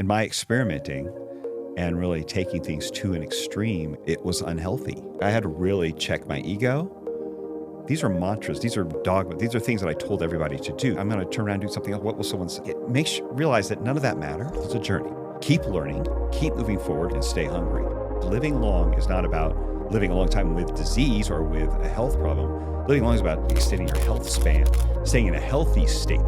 my experimenting and really taking things to an extreme, it was unhealthy. I had to really check my ego. These are mantras. These are dogma. These are things that I told everybody to do. I'm going to turn around and do something else. What will someone say? It makes you realize that none of that matters. It's a journey. Keep learning, keep moving forward, and stay hungry. Living long is not about living a long time with disease or with a health problem. Living long is about extending your health span, staying in a healthy state.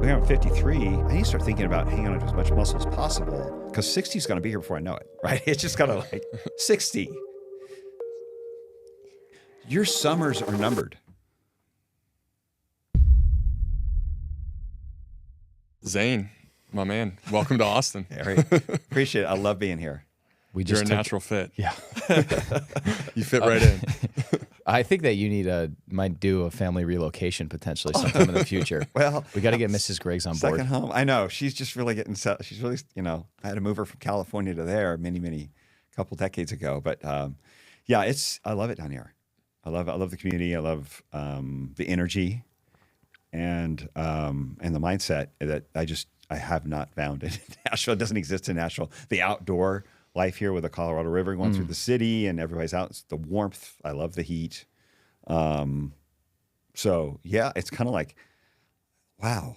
When I'm 53, I need to start thinking about hanging on to as much muscle as possible, because 60 is going to be here before I know it, right? It's just kind of like 60. Your summers are numbered. Zane, my man, welcome to Austin. Harry, appreciate it. I love being here. You're a natural fit. Yeah. You fit right in. I think that you might do a family relocation potentially sometime in the future. Well, we got to get Mrs. Griggs on board. Second home. I know. She's just really getting set. She's really, I had to move her from California to there couple decades ago. But yeah, I love it down here. I love the community. I love the energy and the mindset that I have not found in Nashville. It doesn't exist in Nashville. The outdoor life here with the Colorado River going through the city and everybody's out. It's the warmth. I love the heat. So yeah, it's kind of like, wow.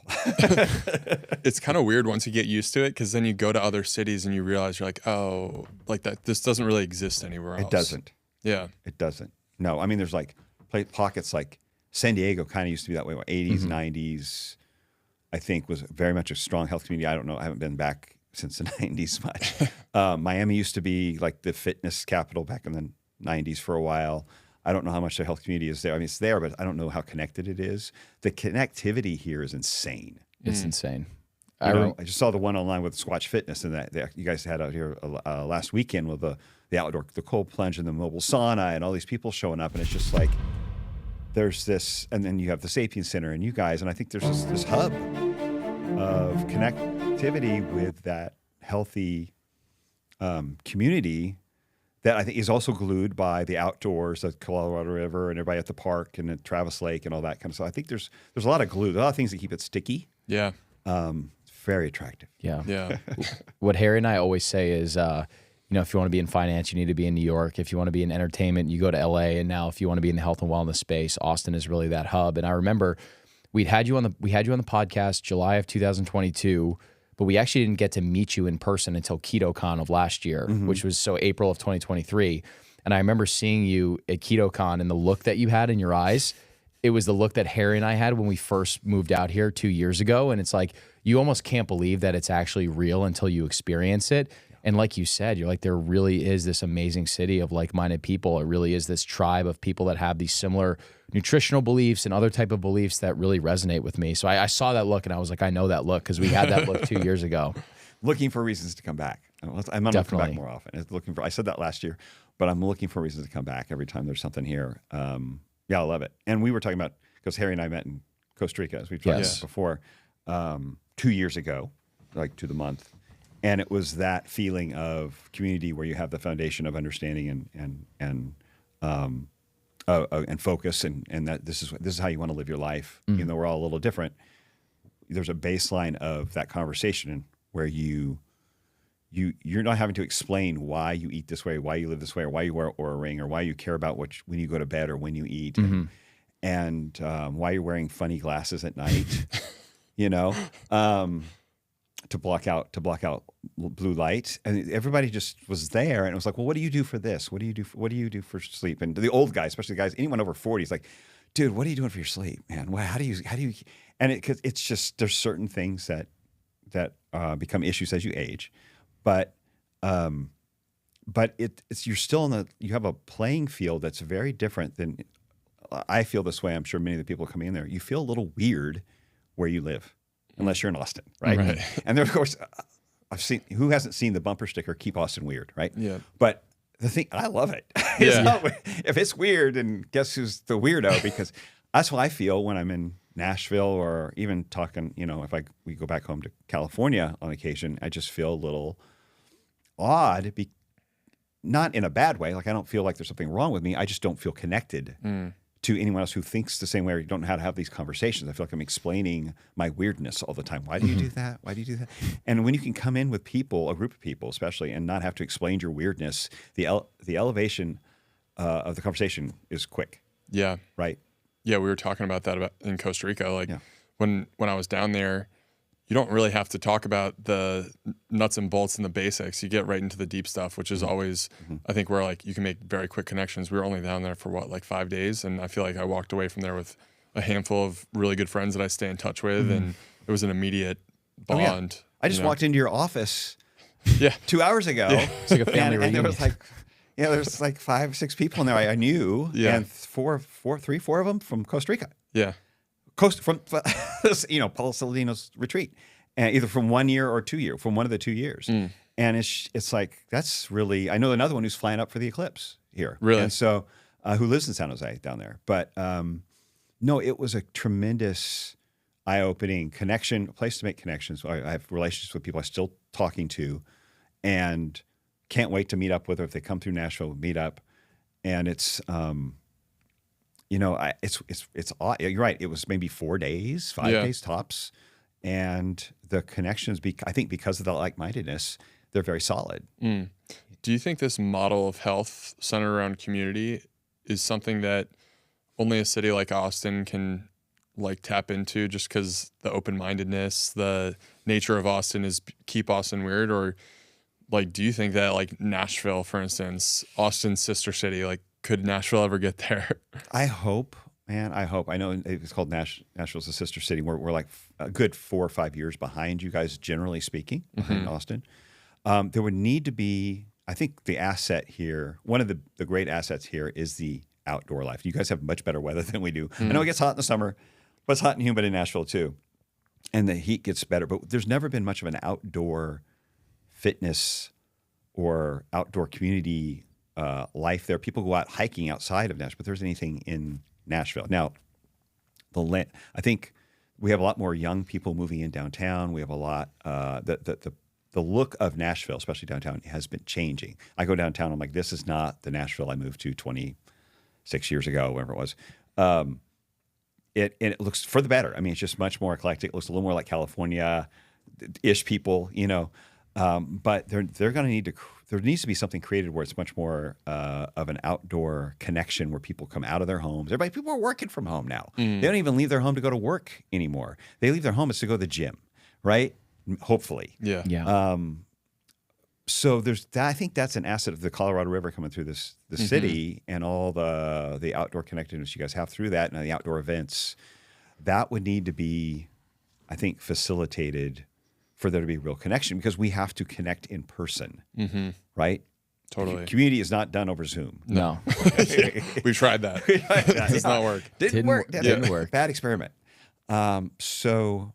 It's kind of weird once you get used to it, because then you go to other cities and you realize you're like, oh, like that. This doesn't really exist anywhere else. It doesn't. Yeah. It doesn't. No, I mean, there's like pockets like San Diego kind of used to be that way. 80s, 90s, I think was very much a strong health community. I don't know. I haven't been back since the 90s much. Miami used to be like the fitness capital back in the 90s for a while. I don't know how much the health community is there. I mean, it's there, but I don't know how connected it is. The connectivity here is insane. It's insane. I just saw the one online with Squatch Fitness, and that you guys had out here last weekend with the outdoor, the cold plunge and the mobile sauna and all these people showing up. And it's just like, there's this, and then you have the Sapien Center and you guys, and I think there's this hub of connectivity with that healthy community that I think is also glued by the outdoors, the Colorado River and everybody at the park and at Travis Lake and all that kind of stuff. I think there's a lot of glue. There's a lot of things that keep it sticky. Yeah. It's very attractive. Yeah. Yeah. What Harry and I always say is, if you want to be in finance, you need to be in New York. If you want to be in entertainment, you go to LA. And now if you want to be in the health and wellness space, Austin is really that hub. And I remember we had you on the podcast July of 2022, but we actually didn't get to meet you in person until KetoCon of last year, which was April of 2023. And I remember seeing you at KetoCon and the look that you had in your eyes. It was the look that Harry and I had when we first moved out here 2 years ago. And it's like, you almost can't believe that it's actually real until you experience it. And like you said, you're like, there really is this amazing city of like-minded people. It really is this tribe of people that have these similar nutritional beliefs and other type of beliefs that really resonate with me. So I saw that look and I was like, I know that look because we had that look 2 years ago. Looking for reasons to come back. I'm going to come back more often. I said that last year, but I'm looking for reasons to come back every time there's something here. Yeah, I love it. And we were talking about, because Harry and I met in Costa Rica, as we've talked about before, 2 years ago, like to the month. And it was that feeling of community where you have the foundation of understanding and focus, and that this is how you want to live your life. Even though we're all a little different, there's a baseline of that conversation where you're not having to explain why you eat this way, why you live this way, or why you wear Oura Ring, or why you care about when you go to bed or when you eat, and why you're wearing funny glasses at night. To block out blue light, and everybody just was there, and it was like, well, what do you do for this? What do you do for sleep? And the old guys, especially the guys, anyone over 40 is like, dude, what are you doing for your sleep, man? How do you? And because it's just, there's certain things that become issues as you age, but it's you're still you have a playing field that's very different than. I feel this way. I'm sure many of the people coming in there, you feel a little weird where you live. Unless you're in Austin, right? And there, of course, who hasn't seen the bumper sticker, "Keep Austin Weird," right? Yeah. But the thing, I love it. If it's weird, and guess who's the weirdo? Because that's what I feel when I'm in Nashville, or even talking, if we go back home to California on occasion, I just feel a little odd, not in a bad way. Like I don't feel like there's something wrong with me. I just don't feel connected to anyone else who thinks the same way or you don't know how to have these conversations. I feel like I'm explaining my weirdness all the time. Why do you do that? Why do you do that? And when you can come in with people, a group of people especially, and not have to explain your weirdness, the elevation of the conversation is quick. Yeah. Right? Yeah, we were talking about that in Costa Rica. Like when I was down there, you don't really have to talk about the nuts and bolts and the basics. You get right into the deep stuff, which is always, I think, where like you can make very quick connections. We were only down there for like 5 days, and I feel like I walked away from there with a handful of really good friends that I stay in touch with, and it was an immediate bond. I just walked into your office 2 hours ago. It's like a family reunion. And there was like, there's like 5, 6 people in there I knew, and three, four of them from Costa Rica. Yeah. From Paul Saladino's retreat, and either from 1 year or 2 year, from one of the 2 years. And it's like, that's really, I know another one who's flying up for the eclipse here. Really? And so, who lives in San Jose down there. But no, it was a tremendous eye-opening connection, a place to make connections. I have relationships with people I'm still talking to and can't wait to meet up with, or if they come through Nashville, we'll meet up. And it's, it's odd. You're right. It was maybe 4 days, 5 days tops. And the connections, I think because of the like-mindedness, they're very solid. Do you think this model of health centered around community is something that only a city like Austin can like tap into, just because the open-mindedness, the nature of Austin is keep Austin weird? Or like, do you think that like Nashville, for instance, Austin's sister city, like could Nashville ever get there? I hope, man. I hope. I know it's called Nashville's a sister city. We're like a good 4 or 5 years behind you guys, generally speaking, in Austin. There would need to be, I think the asset here, one of the great assets here is the outdoor life. You guys have much better weather than we do. I know it gets hot in the summer, but it's hot and humid in Nashville too. And the heat gets better, but there's never been much of an outdoor fitness or outdoor community life there. People go out hiking outside of Nashville, but there's anything in Nashville. Now, I think we have a lot more young people moving in downtown. We have a lot, the look of Nashville, especially downtown, has been changing. I go downtown, I'm like, this is not the Nashville I moved to 26 years ago, whatever it was. It looks for the better. I mean, it's just much more eclectic. It looks a little more like California-ish people, but they're going to need to. There needs to be something created where it's much more of an outdoor connection, where people come out of their homes. People are working from home now. They don't even leave their home to go to work anymore. They leave their home to go to the gym, right? Hopefully, yeah. So I think that's an asset of the Colorado River coming through the city, and all the outdoor connectedness you guys have through that, and the outdoor events. That would need to be, I think, facilitated for there to be real connection, because we have to connect in person, right? Totally. Community is not done over Zoom. No. We tried that. It does not work. Didn't work. Didn't work. Bad experiment. So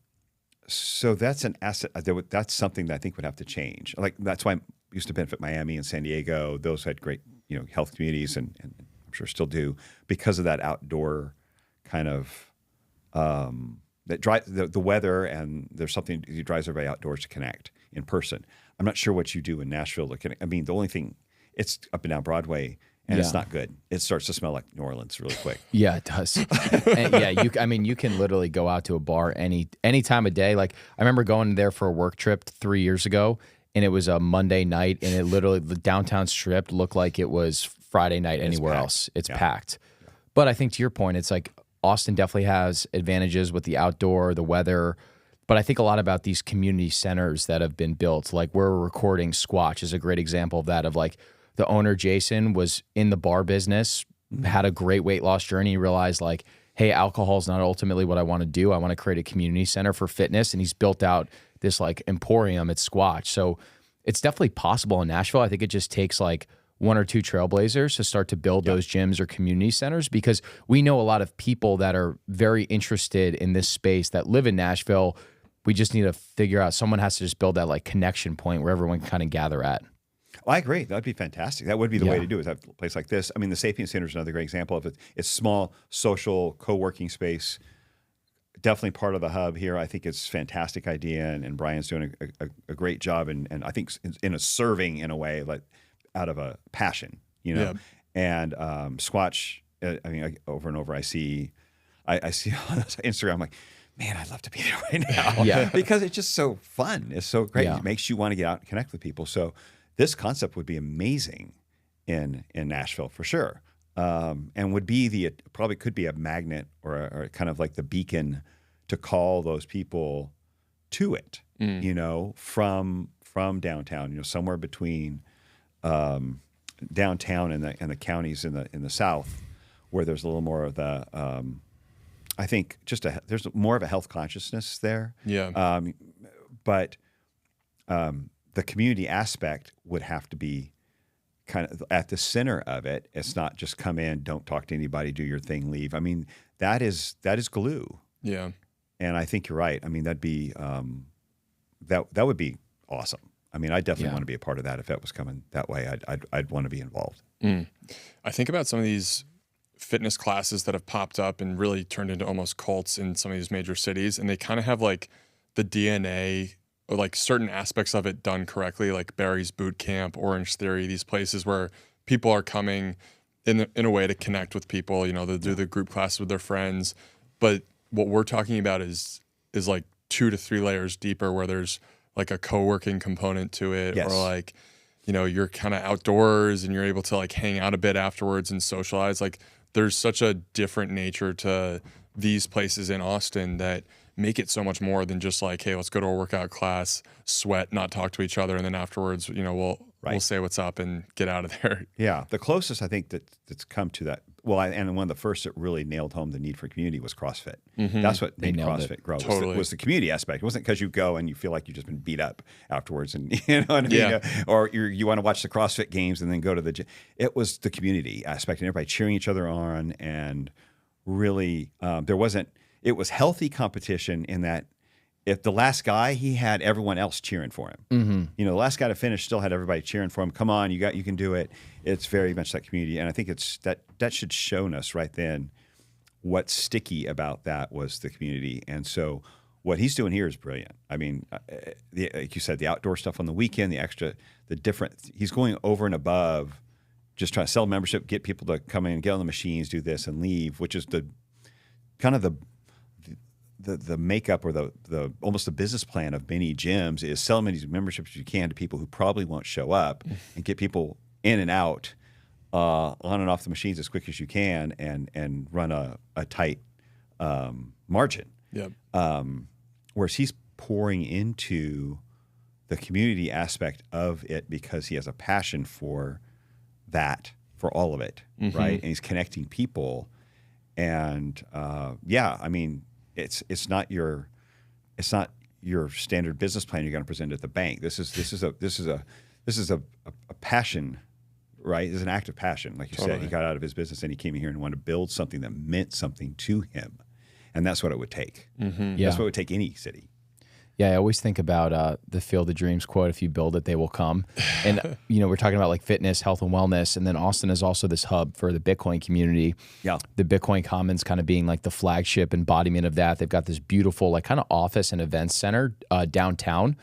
that's an asset. That's something that I think would have to change. Like, that's why I used to benefit Miami and San Diego. Those had great, health communities, and I'm sure still do, because of that outdoor kind of that drive the weather, and there's something that drives everybody outdoors to connect in person. I'm not sure what you do in Nashville to connect. I mean, the only thing, it's up and down Broadway, and it's not good. It starts to smell like New Orleans really quick. Yeah, it does. And you can literally go out to a bar any time of day. Like, I remember going there for a work trip 3 years ago, and it was a Monday night, and it literally, the downtown strip looked like it was Friday night anywhere else. It's packed. But I think, to your point, it's like Austin definitely has advantages with the outdoor, the weather. But I think a lot about these community centers that have been built. Like, where we're recording, Squatch is a great example of that, of like, the owner, Jason, was in the bar business, had a great weight loss journey, realized like, hey, alcohol is not ultimately what I want to do. I want to create a community center for fitness. And he's built out this like emporium at Squatch. So it's definitely possible in Nashville. I think it just takes like 1 or 2 trailblazers to start to build those gyms or community centers, because we know a lot of people that are very interested in this space that live in Nashville. We just need to figure out, someone has to just build that like connection point where everyone can kind of gather at. Well, I agree. That'd be fantastic. That would be the way to do it. Have a place like this. I mean, the Sapien Center is another great example of it. It's small, social, co-working space. Definitely part of the hub here. I think it's a fantastic idea, and Brian's doing a great job, and I think in a serving in a way, like out of a passion, And Squatch I mean, over and over, I see on Instagram, I'm like, man, I'd love to be there right now. Yeah. Because it's just so fun. It's so great. Yeah. It makes you want to get out and connect with people. So this concept would be amazing in Nashville for sure. And would be probably could be a magnet or kind of like the beacon to call those people to it, you know, from downtown, you know, somewhere between downtown and the counties in the south, where there's a little more of the I think there's more of a health consciousness there. Yeah. But the community aspect would have to be kind of at the center of it. It's not just come in, don't talk to anybody, do your thing, leave. I mean, that is glue. Yeah. And I think you're right. I mean, that'd be that would be awesome. I mean, I definitely want to be a part of that if that was coming that way. I'd want to be involved. I think about some of these fitness classes that have popped up and really turned into almost cults in some of these major cities, and they kind of have like the DNA or like certain aspects of it done correctly, like Barry's Boot Camp, Orange Theory, these places where people are coming in a way to connect with people. You know, they'll do the group classes with their friends, but what we're talking about is like 2 to 3 layers deeper, where there's like a co-working component to it, Yes. or like, you know, you're kind of outdoors and you're able to like hang out a bit afterwards and socialize. Like there's such a different nature to these places in Austin that make it so much more than just like, hey, let's go to a workout class, sweat, not talk to each other, and then afterwards, you know, we'll say what's up and get out of there. Yeah, the closest I think that's come to that. Well, and one of the first that really nailed home the need for community was CrossFit. That's what made CrossFit grow. Totally. Was the community aspect. It wasn't because you go and you feel like you've just been beat up afterwards, and you know what I mean? Yeah. Or you want to watch the CrossFit games and then go to the gym. It was the community aspect and everybody cheering each other on, and really it was healthy competition in that if the last guy, he had everyone else cheering for him. You know, the last guy to finish still had everybody cheering for him. Come on, you can do it. It's very much that community, and I think it's that should shown us right then what's sticky about that was the community. And so what he's doing here is brilliant. I mean, like you said, the outdoor stuff on the weekend, the different. He's going over and above just trying to sell membership, get people to come in, get on the machines, do this, and leave, which is the kind of the makeup or the almost the business plan of many gyms is sell as many memberships as you can to people who probably won't show up and get people in and out on and off the machines as quick as you can and run a tight margin. Yep. Whereas he's pouring into the community aspect of it because he has a passion for that, for all of it, right? And he's connecting people. And I mean, it's not your standard business plan you're going to present at the bank. This is a passion, right? It's an act of passion, like you said. He got out of his business and he came here and wanted to build something that meant something to him, and that's what it would take. That's what it would take any city. Yeah, I always think about the Field of Dreams quote, if you build it, they will come. And, you know, we're talking about like fitness, health, and wellness. And then Austin is also this hub for the Bitcoin community. Yeah. The Bitcoin Commons kind of being like the flagship embodiment of that. They've got this beautiful like kind of office and events center downtown.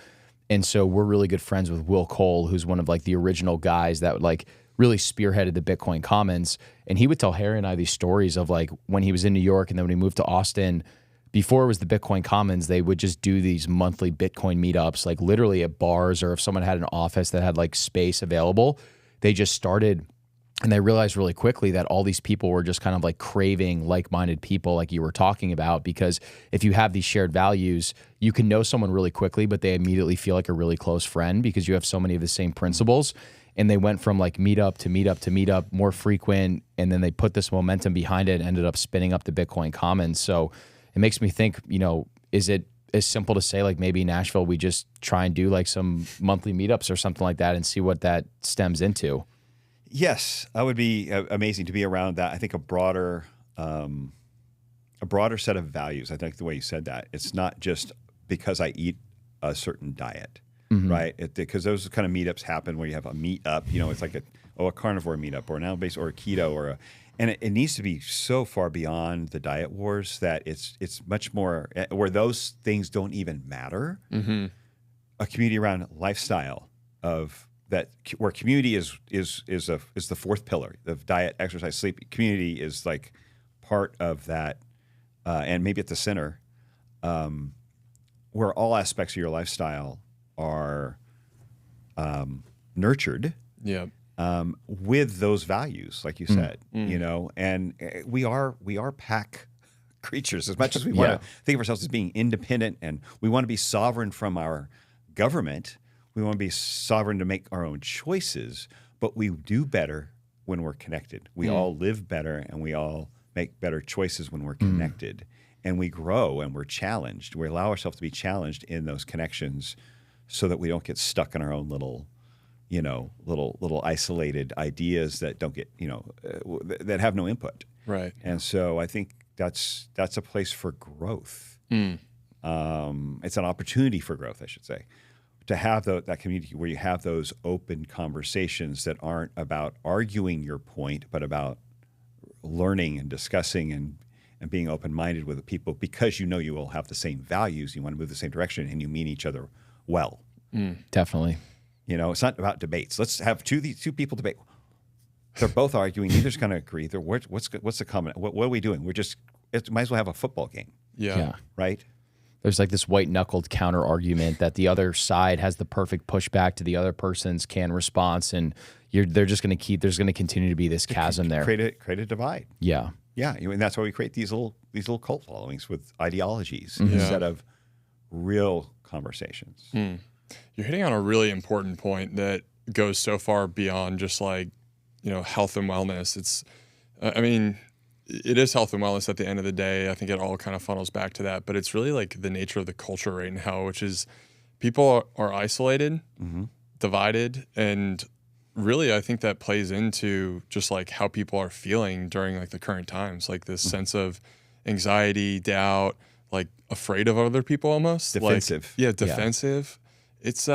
And so we're really good friends with Will Cole, who's one of like the original guys that like really spearheaded the Bitcoin Commons. And he would tell Harry and I these stories of like when he was in New York and then when he moved to Austin. Before it was the Bitcoin Commons, they would just do these monthly Bitcoin meetups, like literally at bars, or if someone had an office that had like space available, they just started, and they realized really quickly that all these people were just kind of like craving like-minded people like you were talking about, because if you have these shared values, you can know someone really quickly, but they immediately feel like a really close friend because you have so many of the same principles. And they went from like meetup to meetup to meetup, more frequent, and then they put this momentum behind it and ended up spinning up the Bitcoin Commons. So it makes me think, you know, is it as simple to say like maybe in Nashville we just try and do like some monthly meetups or something like that and see what that stems into? Yes, that would be amazing to be around that. I think a broader set of values. I think the way you said that, it's not just because I eat a certain diet, right? Because those kind of meetups happen where you have a meetup, you know, it's like a carnivore meetup or an animal-based or a keto and it needs to be so far beyond the diet wars that it's much more where those things don't even matter. A community around lifestyle of where community is the fourth pillar of diet, exercise, sleep. Community is like part of that, and maybe at the center, where all aspects of your lifestyle are nurtured. Yeah. With those values, like you said, you know, and we are pack creatures. As much as we want to think of ourselves as being independent, and we want to be sovereign from our government, we want to be sovereign to make our own choices. But we do better when we're connected. We all live better, and we all make better choices when we're connected. And we grow, and we're challenged. We allow ourselves to be challenged in those connections, so that we don't get stuck in our own little isolated ideas that don't get, that have no input. Right. And so I think that's a place for growth. It's an opportunity for growth, I should say, to have that community where you have those open conversations that aren't about arguing your point, but about learning and discussing and being open-minded with the people, because you know you all have the same values, you want to move the same direction, and you mean each other well. Definitely. It's not about debates. Let's have two people debate. They're both arguing. Neither's going to agree. What's the common? What are we doing? Might as well have a football game. Yeah. Right. There's like this white-knuckled counter argument that the other side has the perfect pushback to the other person's canned response, and there's going to continue to be this chasm there. Create a divide. Yeah. Yeah. And that's why we create these little cult followings with ideologies instead of real conversations. You're hitting on a really important point that goes so far beyond just like, health and wellness. It is health and wellness at the end of the day. I think it all kind of funnels back to that, but it's really like the nature of the culture right now, which is people are isolated, divided, and really I think that plays into just like how people are feeling during like the current times, like this sense of anxiety, doubt, like afraid of other people almost. Defensive. Defensive. It's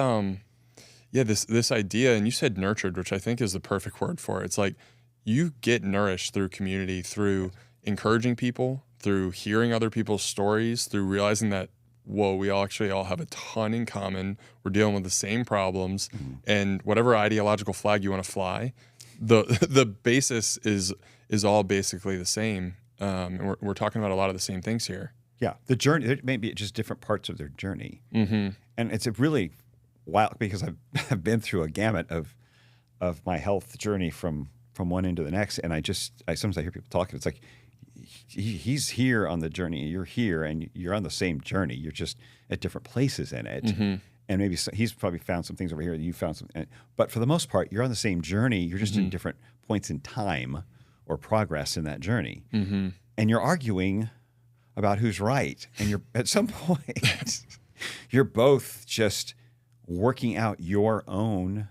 this idea, and you said nurtured, which I think is the perfect word for it. It's like you get nourished through community, through encouraging people, through hearing other people's stories, through realizing that, whoa, we all have a ton in common. We're dealing with the same problems, and whatever ideological flag you want to fly, the basis is all basically the same. And we're talking about a lot of the same things here. Yeah, the journey, there may be just different parts of their journey. And it's a really wild, because I've been through a gamut of my health journey from one end to the next. And sometimes I hear people talking, it's like, he's here on the journey, you're here, and you're on the same journey. You're just at different places in it. And maybe he's probably found some things over here that you found some. But for the most part, you're on the same journey. You're just in different points in time or progress in that journey. And you're arguing about who's right. And you're at some point, you're both just working out your own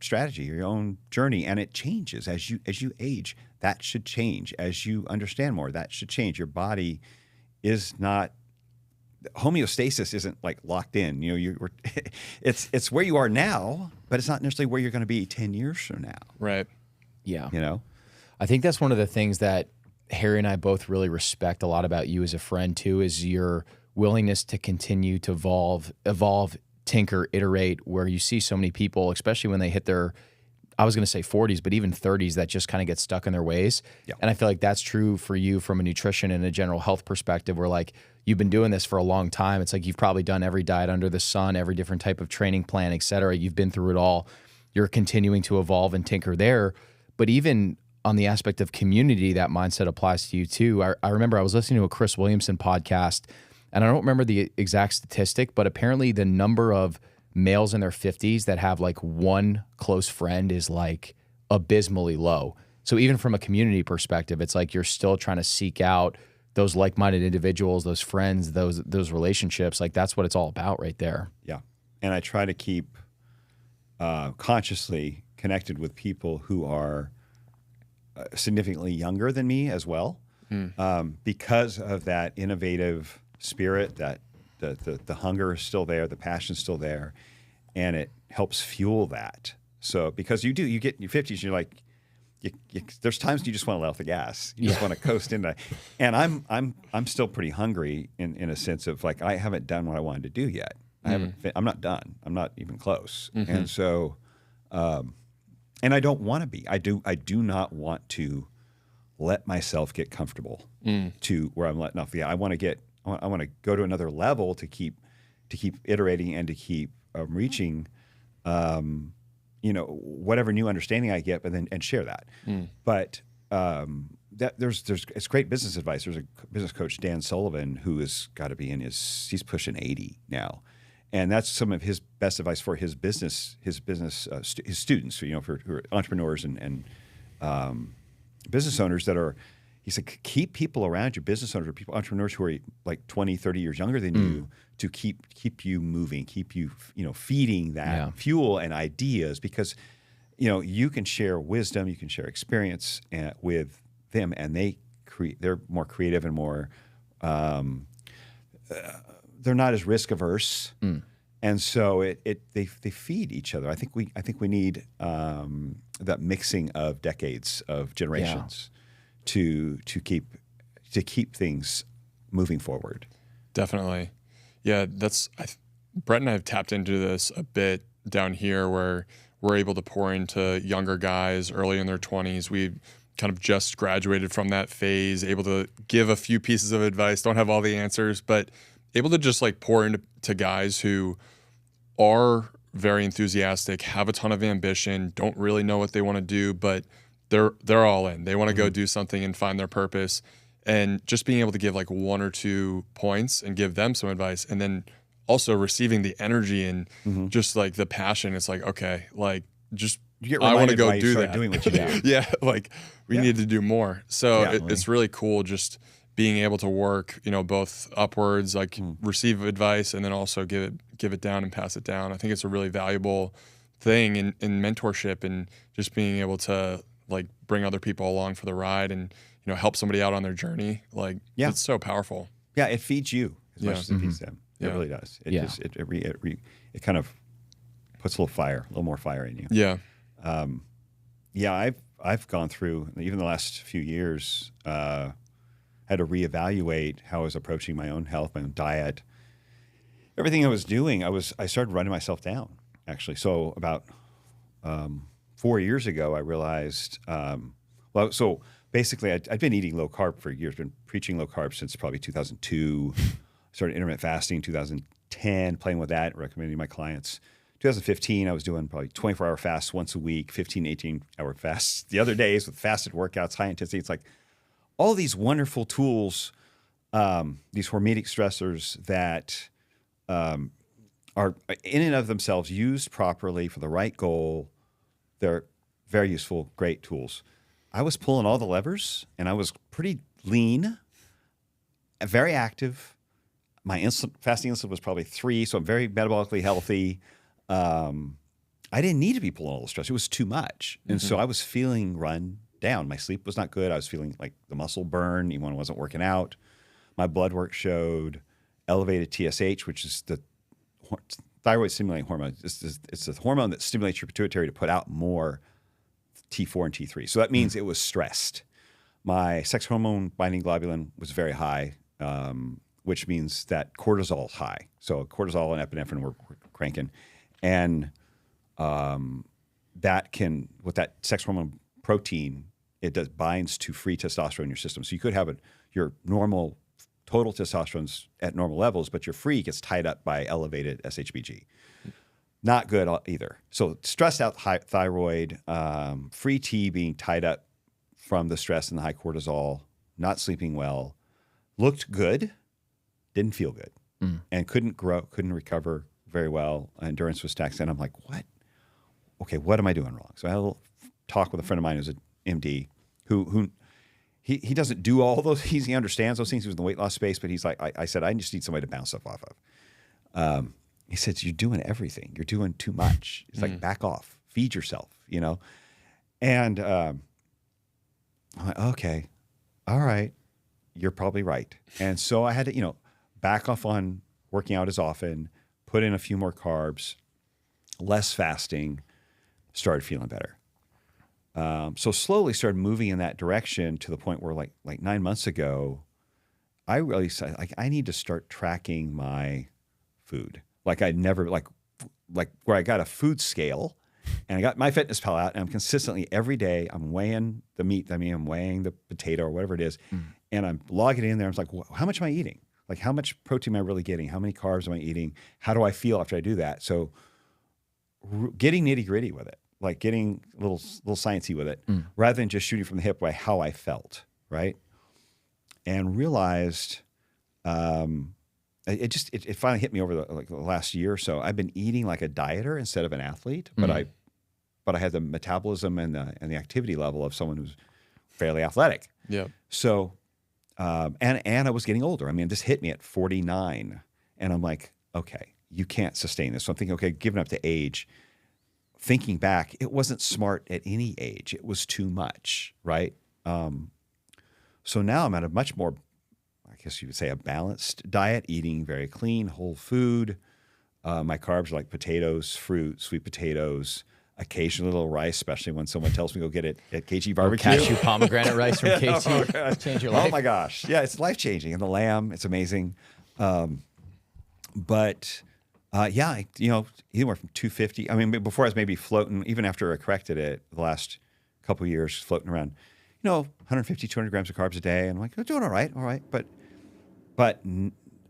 strategy, your own journey, and it changes as you age. That should change as you understand more. That should change. Your body is not homeostasis. Isn't like locked in. It's where you are now, but it's not necessarily where you're going to be 10 years from now. Right. Yeah. I think that's one of the things that Harry and I both really respect a lot about you as a friend too, is your willingness to continue to evolve, tinker, iterate, where you see so many people, especially when they hit their, I was going to say 40s, but even 30s, that just kind of get stuck in their ways. Yeah. And I feel like that's true for you from a nutrition and a general health perspective, where like you've been doing this for a long time. It's like you've probably done every diet under the sun, every different type of training plan, et cetera. You've been through it all. You're continuing to evolve and tinker there. But even on the aspect of community, that mindset applies to you too. I remember I was listening to a Chris Williamson podcast, and I don't remember the exact statistic, but apparently the number of males in their 50s that have like one close friend is like abysmally low. So even from a community perspective, it's like you're still trying to seek out those like-minded individuals, those friends, those relationships. Like that's what it's all about right there. Yeah. And I try to keep consciously connected with people who are significantly younger than me as well, because of that innovative spirit, that the hunger is still there, the passion is still there, and it helps fuel that. So because you get in your 50s, you're like, there's times you just want to let off the gas. You just want to coast into, and I'm still pretty hungry in a sense of like I haven't done what I wanted to do yet. I'm not done. I'm not even close. And so, and I don't want to be. I do not want to let myself get comfortable to where I'm letting off. Yeah, I want to go to another level to keep iterating and to keep reaching, whatever new understanding I get, and share that. But it's great business advice. There's a business coach, Dan Sullivan, who has got to be he's pushing 80 now. And that's some of his best advice for his business students, who are entrepreneurs and business owners he said, keep people around you, business owners or entrepreneurs who are like 20, 30 years younger than you, to keep you moving, keep you, feeding that fuel and ideas, because, you can share wisdom, you can share experience with them, and they're more creative and more, they're not as risk averse. And so they feed each other. I think we need that mixing of decades of generations to keep things moving forward. Definitely. Yeah, Brett and I have tapped into this a bit down here, where we're able to pour into younger guys early in their 20s. We've kind of just graduated from that phase, able to give a few pieces of advice, don't have all the answers, but able to just like pour into guys who are very enthusiastic, have a ton of ambition, don't really know what they want to do, but they're all in. They want to go do something and find their purpose. And just being able to give like 1 or 2 points and give them some advice, and then also receiving the energy and just like the passion. It's like, okay, like just I want to go do that. Doing what you do. Yeah, like we need to do more. So it's really cool just being able to work, both upwards, like receive advice and then also give it down and pass it down. I think it's a really valuable thing in mentorship, and just being able to like bring other people along for the ride and, help somebody out on their journey. Like it's so powerful. Yeah. It feeds you as much as it feeds them. It really does. It kind of puts a little more fire in you. Yeah. I've gone through, even the last few years, had to reevaluate how I was approaching my own health, my own diet, everything I was doing. I started running myself down, actually. So about 4 years ago, I realized, so basically I'd been eating low carb for years, been preaching low carb since probably 2002, started intermittent fasting in 2010, playing with that, recommending my clients. 2015, I was doing probably 24-hour fasts once a week, 15, 18-hour fasts the other days with fasted workouts, high intensity. It's like all these wonderful tools, these hormetic stressors that are in and of themselves used properly for the right goal. They're very useful, great tools. I was pulling all the levers, and I was pretty lean, very active. My fasting insulin was probably 3, so I'm very metabolically healthy. I didn't need to be pulling all the stress. It was too much. And so I was feeling run down. My sleep was not good. I was feeling like the muscle burn even when I wasn't working out. My blood work showed elevated TSH, which is the thyroid stimulating hormone. It's the hormone that stimulates your pituitary to put out more T4 and T3. So that means it was stressed. My sex hormone binding globulin was very high, which means that cortisol is high. So cortisol and epinephrine were cranking. And that can, with that sex hormone protein, it binds to free testosterone in your system. So you could have your normal total testosterone's at normal levels, but your free gets tied up by elevated SHBG. Not good either. So stressed out thyroid, free T being tied up from the stress and the high cortisol, not sleeping well, looked good, didn't feel good, and couldn't grow, couldn't recover very well. Endurance was taxed. And I'm like, what? Okay, what am I doing wrong? So I had a little talk with a friend of mine who's an MD who he doesn't do all those. He understands those things. He was in the weight loss space, but he's like, I said, I just need somebody to bounce stuff off of. He said, you're doing everything. You're doing too much. It's like, back off, feed yourself, And I'm like, okay, all right, you're probably right. And so I had to, back off on working out as often, put in a few more carbs, less fasting, started feeling better. So slowly started moving in that direction to the point where like 9 months ago, I really said, I need to start tracking my food. Like I'd never, like where I got a food scale and I got my fitness pal out and I'm consistently every day, I'm weighing the meat. I mean, I'm weighing the potato or whatever it is. And I'm logging it in there. I'm like, how much am I eating? Like how much protein am I really getting? How many carbs am I eating? How do I feel after I do that? So getting nitty gritty with it, like getting a little sciencey with it, rather than just shooting from the hip by how I felt, right? And realized it finally hit me over the last year or so. I've been eating like a dieter instead of an athlete, but I had the metabolism and the activity level of someone who's fairly athletic. Yeah. So, and I was getting older. I mean, this hit me at 49, and I'm like, okay, you can't sustain this. So I'm thinking, okay, giving up to age. Thinking back, it wasn't smart at any age. It was too much, right? So now I'm at a much more, I guess you would say, a balanced diet, eating very clean, whole food. My carbs are like potatoes, fruit, sweet potatoes, occasionally a little rice, especially when someone tells me go get it at KG Barbecue. Cashew pomegranate rice from KT. Change your life. Oh my gosh. Yeah, it's life-changing. And the lamb, it's amazing. Yeah, anywhere from 250. I mean, before I was maybe floating, even after I corrected it the last couple of years, floating around, 150, 200 grams of carbs a day. And I'm like, I'm doing all right. But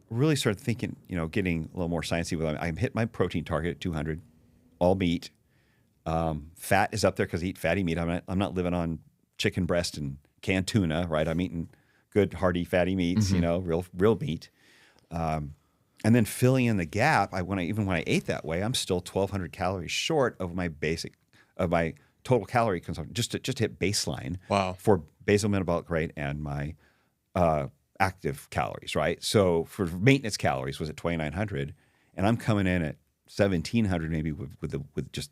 really started thinking, getting a little more sciencey with it. I hit my protein target at 200, all meat. Fat is up there because I eat fatty meat. I'm not living on chicken breast and canned tuna, right? I'm eating good, hearty, fatty meats, real meat. And then filling in the gap, when I ate that way, I'm still 1,200 calories short of my total calorie consumption, just to hit baseline. Wow. For basal metabolic rate and my active calories, right? So for maintenance calories was at 2,900, and I'm coming in at 1,700 maybe with just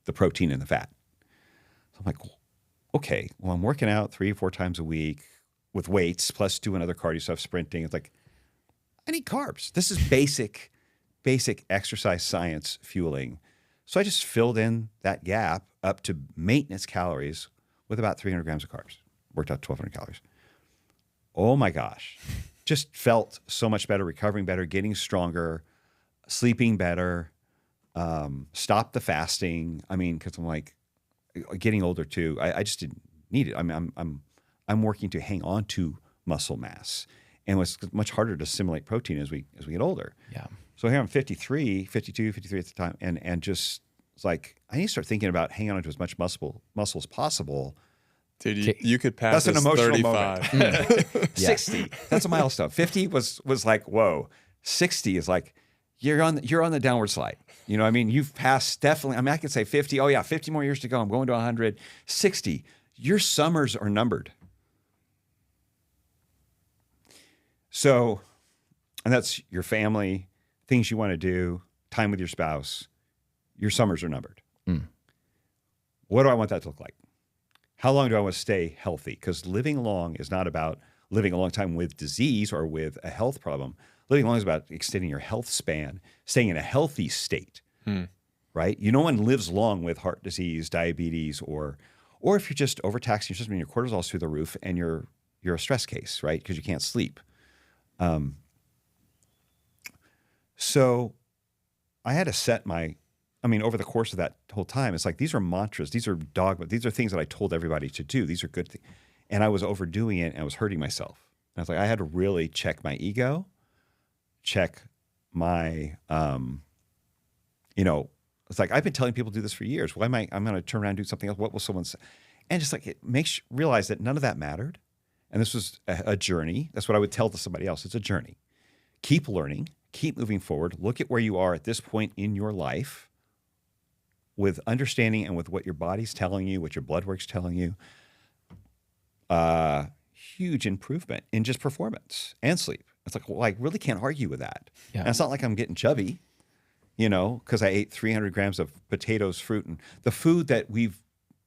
the protein and the fat. So I'm like, okay, well, I'm working out 3 or 4 times a week with weights plus doing other cardio stuff, sprinting. It's like, I need carbs. This is basic exercise science fueling. So I just filled in that gap up to maintenance calories with about 300 grams of carbs. Worked out 1,200 calories. Oh my gosh. Just felt so much better, recovering better, getting stronger, sleeping better, stopped the fasting. I mean, because I'm like getting older too. I just didn't need it. I mean, I'm working to hang on to muscle mass. And it's much harder to assimilate protein as we get older. Yeah. So here I'm 52, 53 at the time, and just it's like I need to start thinking about hanging on to as much muscle as possible. Dude, you could pass. That's an emotional 35. moment. 60. That's a milestone. 50 was like whoa. 60 is like you're on the downward slide. You know what I mean? You've passed definitely. I mean, I could say 50. Oh yeah, 50 more years to go. I'm going to 100. 60. Your summers are numbered. So, and that's your family, things you want to do, time with your spouse. Your summers are numbered. What do I want that to look like? How long do I want to stay healthy? Because living long is not about living a long time with disease or with a health problem. Living long is about extending your health span, staying in a healthy state, right? No one lives long with heart disease, diabetes, or if you're just overtaxing your system and your cortisol's through the roof and you're a stress case, right? Because you can't sleep. So I had to set over the course of that whole time, it's like, these are mantras, these are dogma, these are things that I told everybody to do. These are good things. And I was overdoing it and I was hurting myself. And I was like, I had to really check my ego, check my, it's like, I've been telling people to do this for years. Why am I'm going to turn around and do something else? What will someone say? And just like, it makes you realize that none of that mattered. And this was a journey. That's what I would tell to somebody else. It's a journey. Keep learning, keep moving forward. Look at where you are at this point in your life with understanding and with what your body's telling you, what your blood work's telling you. Huge improvement in just performance and sleep. It's like, well, I really can't argue with that. Yeah. And it's not like I'm getting chubby, because I ate 300 grams of potatoes, fruit, and the food that we've,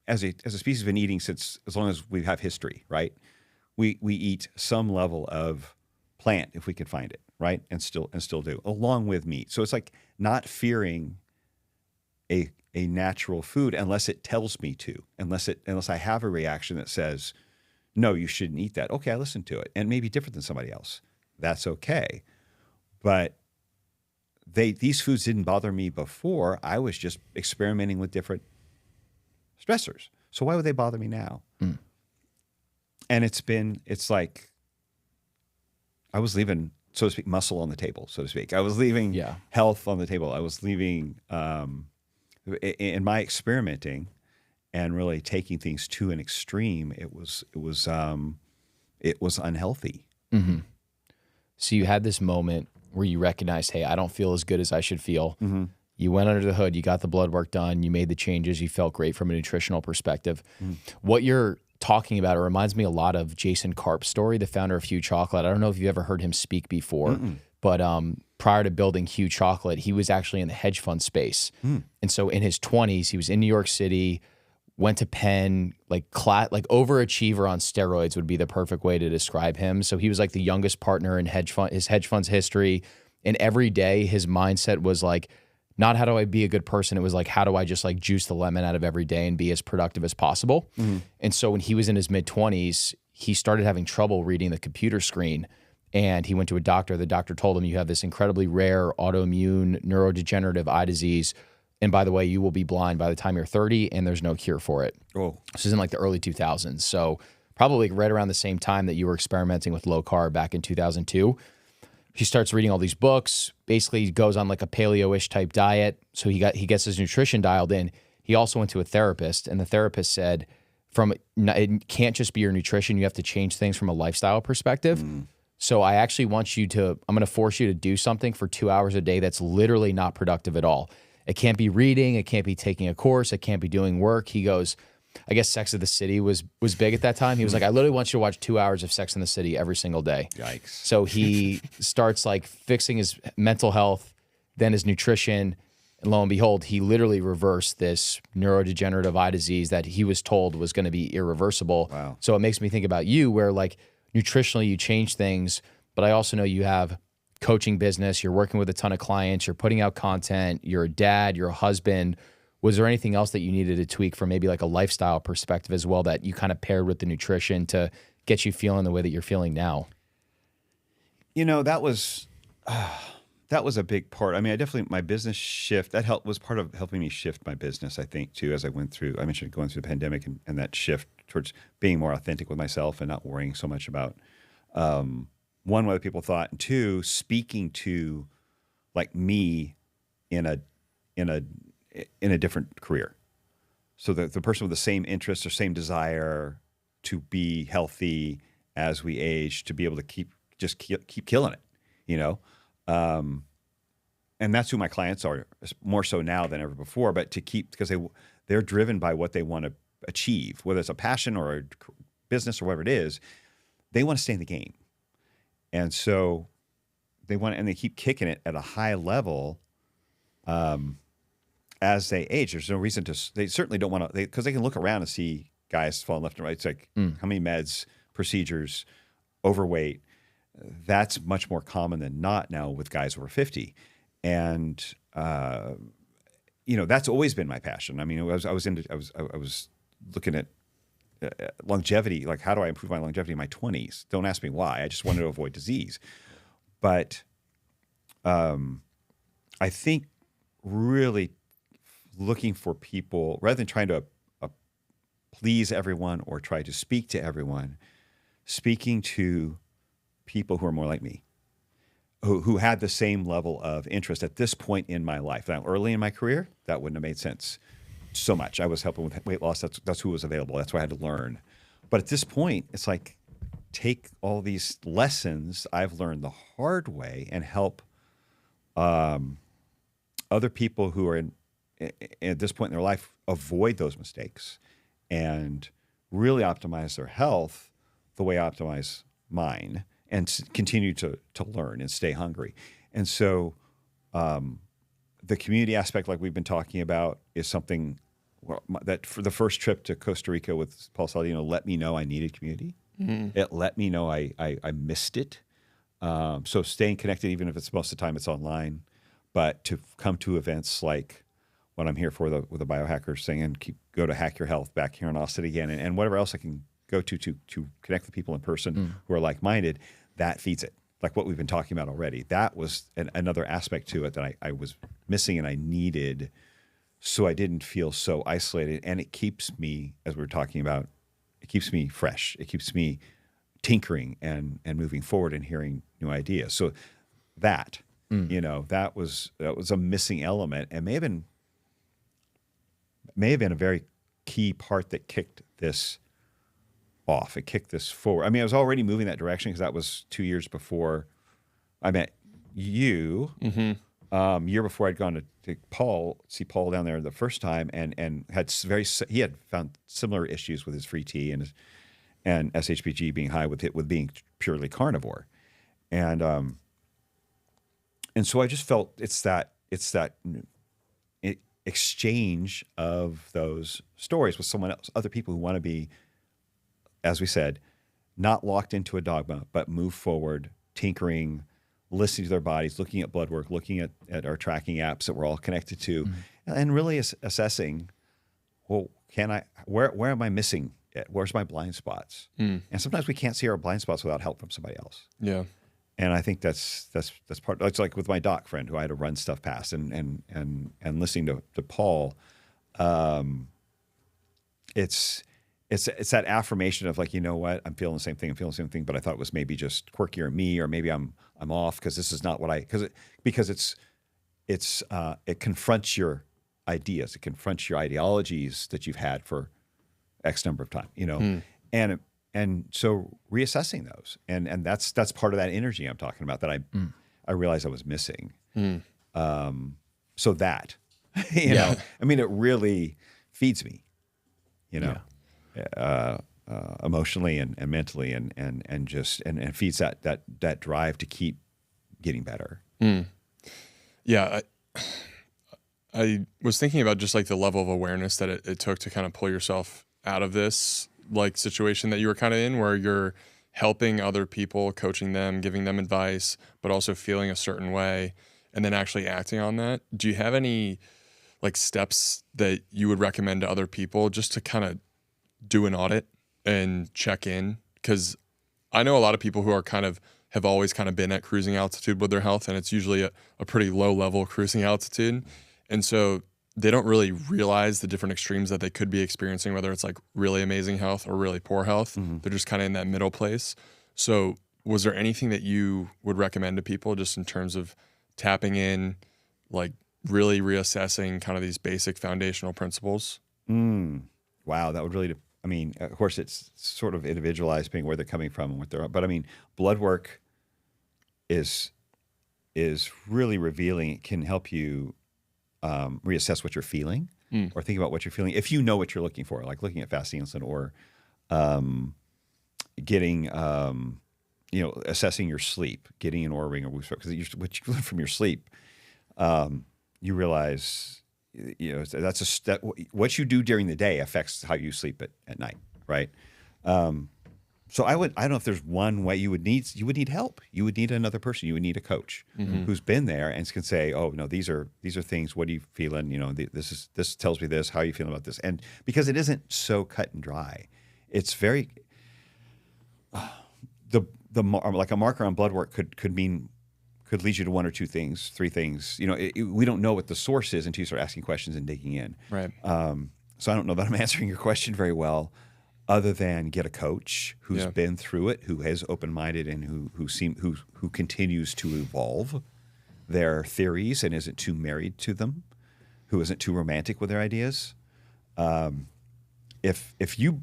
as a species, been eating since as long as we have history, right? We eat some level of plant if we can find it, right? And still do, along with meat. So it's like not fearing a natural food unless it tells me to, unless I have a reaction that says, no, you shouldn't eat that. Okay, I listen to it, and it may be different than somebody else. That's okay. But these foods didn't bother me before. I was just experimenting with different stressors. So why would they bother me now? And it's like I was leaving, so to speak, muscle on the table, so to speak. I was leaving health on the table. I was leaving, in my experimenting and really taking things to an extreme, it was unhealthy. Mm-hmm. So you had this moment where you recognized, hey, I don't feel as good as I should feel. Mm-hmm. You went under the hood, you got the blood work done, you made the changes, you felt great from a nutritional perspective. What you're talking about, it reminds me a lot of Jason Karp's story, the founder of Hugh Chocolate. I don't know if you've ever heard him speak before, but prior to building Hugh Chocolate, he was actually in the hedge fund space. And so in his 20s, he was in New York City, went to Penn, like overachiever on steroids would be the perfect way to describe him. So he was like the youngest partner in his hedge fund's history. And every day his mindset was like, not how do I be a good person? It was like, how do I just like juice the lemon out of every day and be as productive as possible? And so when he was in his mid-20s, he started having trouble reading the computer screen. And he went to a doctor. The doctor told him, you have this incredibly rare autoimmune neurodegenerative eye disease. And by the way, you will be blind by the time you're 30 and there's no cure for it. Oh. This is in like the early 2000s. So probably right around the same time that you were experimenting with low carb back in 2002. He starts reading all these books, basically goes on like a paleo-ish type diet. So he gets his nutrition dialed in. He also went to a therapist, and the therapist said, it can't just be your nutrition. You have to change things from a lifestyle perspective. So I actually want I'm going to force you to do something for 2 hours a day that's literally not productive at all. It can't be reading. It can't be taking a course. It can't be doing work. He goes, I guess Sex of the City was big at that time. He was like, I literally want you to watch 2 hours of Sex in the City every single day. Yikes. So he starts like fixing his mental health, then his nutrition. And lo and behold, he literally reversed this neurodegenerative eye disease that he was told was going to be irreversible. Wow. So it makes me think about you where like nutritionally you change things, but I also know you have coaching business, you're working with a ton of clients, you're putting out content, you're a dad, you're a husband. Was there anything else that you needed to tweak from maybe like a lifestyle perspective as well that you kind of paired with the nutrition to get you feeling the way that you're feeling now? You know, that was a big part. I mean, my business shift, was part of helping me shift my business, I think, too, as I went through, I mentioned going through the pandemic and that shift towards being more authentic with myself and not worrying so much about, one, what other people thought, and two, speaking to like me in a different career. So that the person with the same interests or same desire to be healthy as we age, to be able to keep killing it, you know? And that's who my clients are, more so now than ever before, but because they're driven by what they want to achieve, whether it's a passion or a business or whatever it is, they want to stay in the game. And so they keep kicking it at a high level, as they age. There's no reason they certainly don't want to, because they can look around and see guys falling left and right. It's like how many meds, procedures, overweight. That's much more common than not now with guys over 50. And, that's always been my passion. I mean, I was looking at longevity, like how do I improve my longevity in my 20s? Don't ask me why. I just wanted to avoid disease. But I think really looking for people, rather than trying to please everyone or try to speak to everyone, speaking to people who are more like me, who had the same level of interest at this point in my life. Now, early in my career, that wouldn't have made sense so much. I was helping with weight loss. That's who was available. That's what I had to learn. But at this point, it's like take all these lessons I've learned the hard way and help other people who are at this point in their life avoid those mistakes and really optimize their health the way I optimize mine and continue to learn and stay hungry. And so the community aspect, like we've been talking about, is something that for the first trip to Costa Rica with Paul Saladino let me know I needed community. Mm-hmm. It let me know I missed it. So staying connected, even if it's most of the time it's online, but to come to events like what I'm here for with the biohackers thing and go to Hack Your Health back here in Austin again and whatever else I can go to connect with people in person who are like-minded, that feeds it. like what we've been talking about already. That was another aspect to it that I was missing and I needed, so I didn't feel so isolated. And it keeps me, as we were talking about, it keeps me fresh. It keeps me tinkering and moving forward and hearing new ideas. So that, that was a missing element, and may have been a very key part that kicked this off. It kicked this forward. I mean, I was already moving that direction because that was 2 years before I met you. Year before I'd gone to see Paul down there the first time, and he had found similar issues with his free T and SHBG being high with being purely carnivore, and so I just felt it's that exchange of those stories with someone else, other people who want to be, as we said, not locked into a dogma, but move forward, tinkering, listening to their bodies, looking at blood work, looking at our tracking apps that we're all connected to, and really assessing, well, where am I missing it? Where's my blind spots? And sometimes we can't see our blind spots without help from somebody else. Yeah. And I think that's part. It's like with my doc friend who I had to run stuff past, and listening to Paul, it's that affirmation of like, you know what, I'm feeling the same thing, but I thought it was maybe just quirkier in me, or maybe I'm off because this is not what because it confronts your ideas, it confronts your ideologies that you've had for X number of time, and so reassessing those, and that's part of that energy I'm talking about that I realized I was missing. So that, you know, I mean, it really feeds me, emotionally and mentally, and just feeds that drive to keep getting better. Yeah, I was thinking about just like the level of awareness that it took to kind of pull yourself out of this like situation that you were kind of in, where you're helping other people, coaching them, giving them advice, but also feeling a certain way and then actually acting on that. Do you have any like steps that you would recommend to other people just to kind of do an audit and check in? Because I know a lot of people who are have always kind of been at cruising altitude with their health, and it's usually a pretty low level cruising altitude. And so they don't really realize the different extremes that they could be experiencing, whether it's like really amazing health or really poor health. They're just kind of in that middle place. So was there anything that you would recommend to people just in terms of tapping in, like really reassessing kind of these basic foundational principles? Wow, that would really, I mean, of course it's sort of individualized, being where they're coming from and what they're, but I mean, blood work is really revealing. It can help you reassess what you're feeling, or think about what you're feeling. If you know what you're looking for, like looking at fasting insulin, or getting, assessing your sleep, getting an Oura ring or Whoop, because what you learn from your sleep, you realize, what you do during the day affects how you sleep at night, right? So I don't know if there's one way. You would need help. You would need another person. You would need a coach who's been there and can say, oh no, these are things. What are you feeling? This tells me this. How are you feeling about this? And because it isn't so cut and dry, it's very like a marker on blood work could lead you to one or two things, three things. We don't know what the source is until you start asking questions and digging in. Right. So I don't know that I'm answering your question very well, other than get a coach who's been through it, who is open-minded, and who continues to evolve their theories and isn't too married to them, who isn't too romantic with their ideas. If you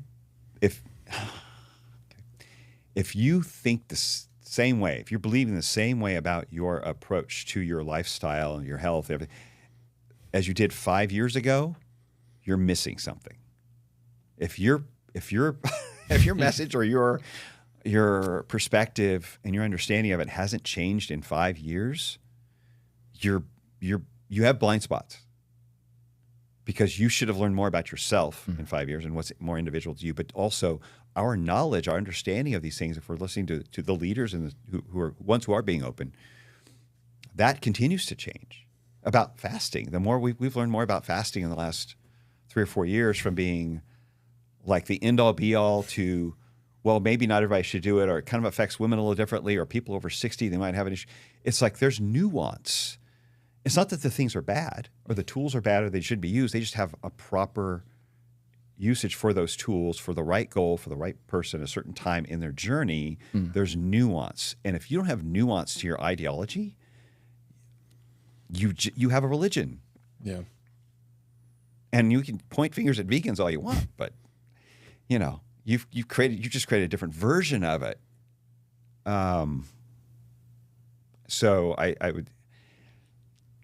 think the same way, if you're believing the same way about your approach to your lifestyle and your health, everything, as you did 5 years ago, you're missing something. If your message or your perspective and your understanding of it hasn't changed in 5 years, you have blind spots, because you should have learned more about yourself in 5 years and what's more individual to you. But also our knowledge, our understanding of these things, if we're listening to the leaders and who are ones who are being open, that continues to change. About fasting, the more we've learned more about fasting in the last 3 or 4 years, from being like the end all be all to well, maybe not everybody should do it, or it kind of affects women a little differently, or people over 60, they might have an issue. It's like there's nuance. It's not that the things are bad or the tools are bad or they should be used. They just have a proper usage for those tools, for the right goal, for the right person, a certain time in their journey. There's nuance. And if you don't have nuance to your ideology, you have a religion. Yeah. And you can point fingers at vegans all you want, but you know, you just created a different version of it. So I would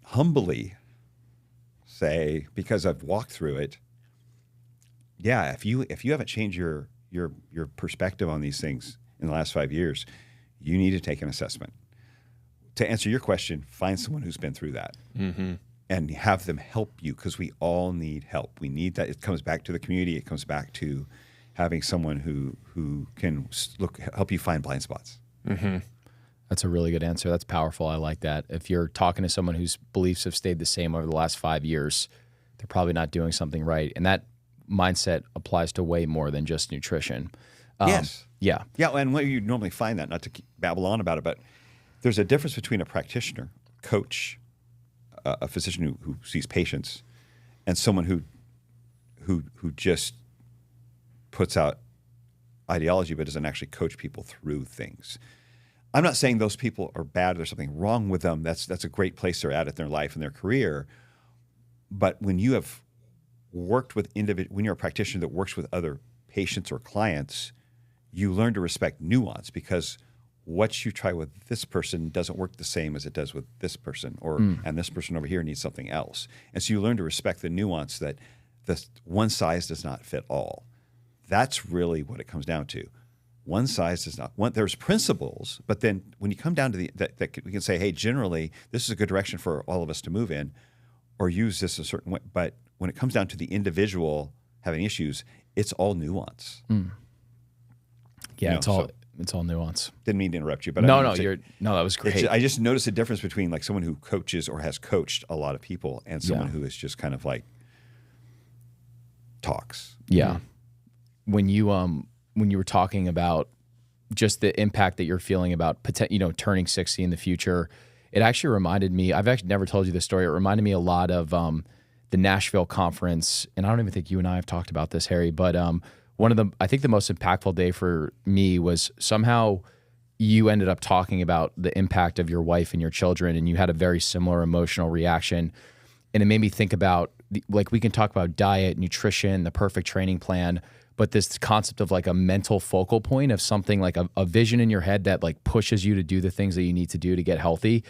humbly say, because I've walked through it, yeah, if you haven't changed your perspective on these things in the last 5 years, you need to take an assessment. To answer your question, find someone who's been through that and have them help you, because we all need help. We need that. It comes back to the community. It comes back to having someone who can help you find blind spots. That's a really good answer. That's powerful. I like that. If you're talking to someone whose beliefs have stayed the same over the last 5 years, they're probably not doing something right. And that mindset applies to way more than just nutrition. Yes. Yeah. Yeah. And what you normally find that, not to babble on about it, but there's a difference between a practitioner, coach, a physician who sees patients, and someone who just puts out ideology but doesn't actually coach people through things. I'm not saying those people are bad. There's something wrong with them. That's a great place they're at in their life and their career. But when you have worked with when you're a practitioner that works with other patients or clients, you learn to respect nuance, because what you try with this person doesn't work the same as it does with this person, and this person over here needs something else. And so you learn to respect the nuance, that the one size does not fit all. That's really what it comes down to. One size does not. There's principles, but then when you come down to that we can say, hey, generally this is a good direction for all of us to move in, or use this a certain way. But when it comes down to the individual having issues, it's all nuance. Yeah, it's all nuance. Didn't mean to interrupt you, but that was great. I just noticed a difference between like someone who coaches or has coached a lot of people and someone who is just kind of like talks. Yeah. When you were talking about just the impact that you're feeling about turning 60 in the future, it actually reminded me. I've actually never told you this story. It reminded me a lot of the Nashville conference, and I don't even think you and I have talked about this, Harry. But I think the most impactful day for me was somehow you ended up talking about the impact of your wife and your children, and you had a very similar emotional reaction, and it made me think about we can talk about diet, nutrition, the perfect training plan, but this concept of like a mental focal point of something like a vision in your head that like pushes you to do the things that you need to do to get healthy.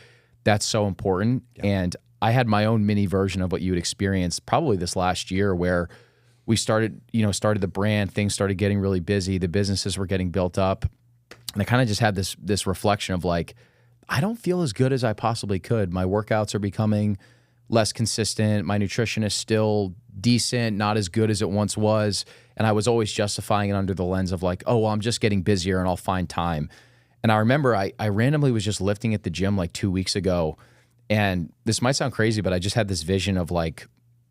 That's so important. Yeah. And I had my own mini version of what you had experienced probably this last year, where we started the brand, things started getting really busy, the businesses were getting built up. And I kind of just had this reflection of like, I don't feel as good as I possibly could. My workouts are becoming less consistent. My nutrition is still decent, not as good as it once was. And I was always justifying it under the lens of like, oh, well, I'm just getting busier and I'll find time. And I remember I randomly was just lifting at the gym like 2 weeks ago. And this might sound crazy, but I just had this vision of like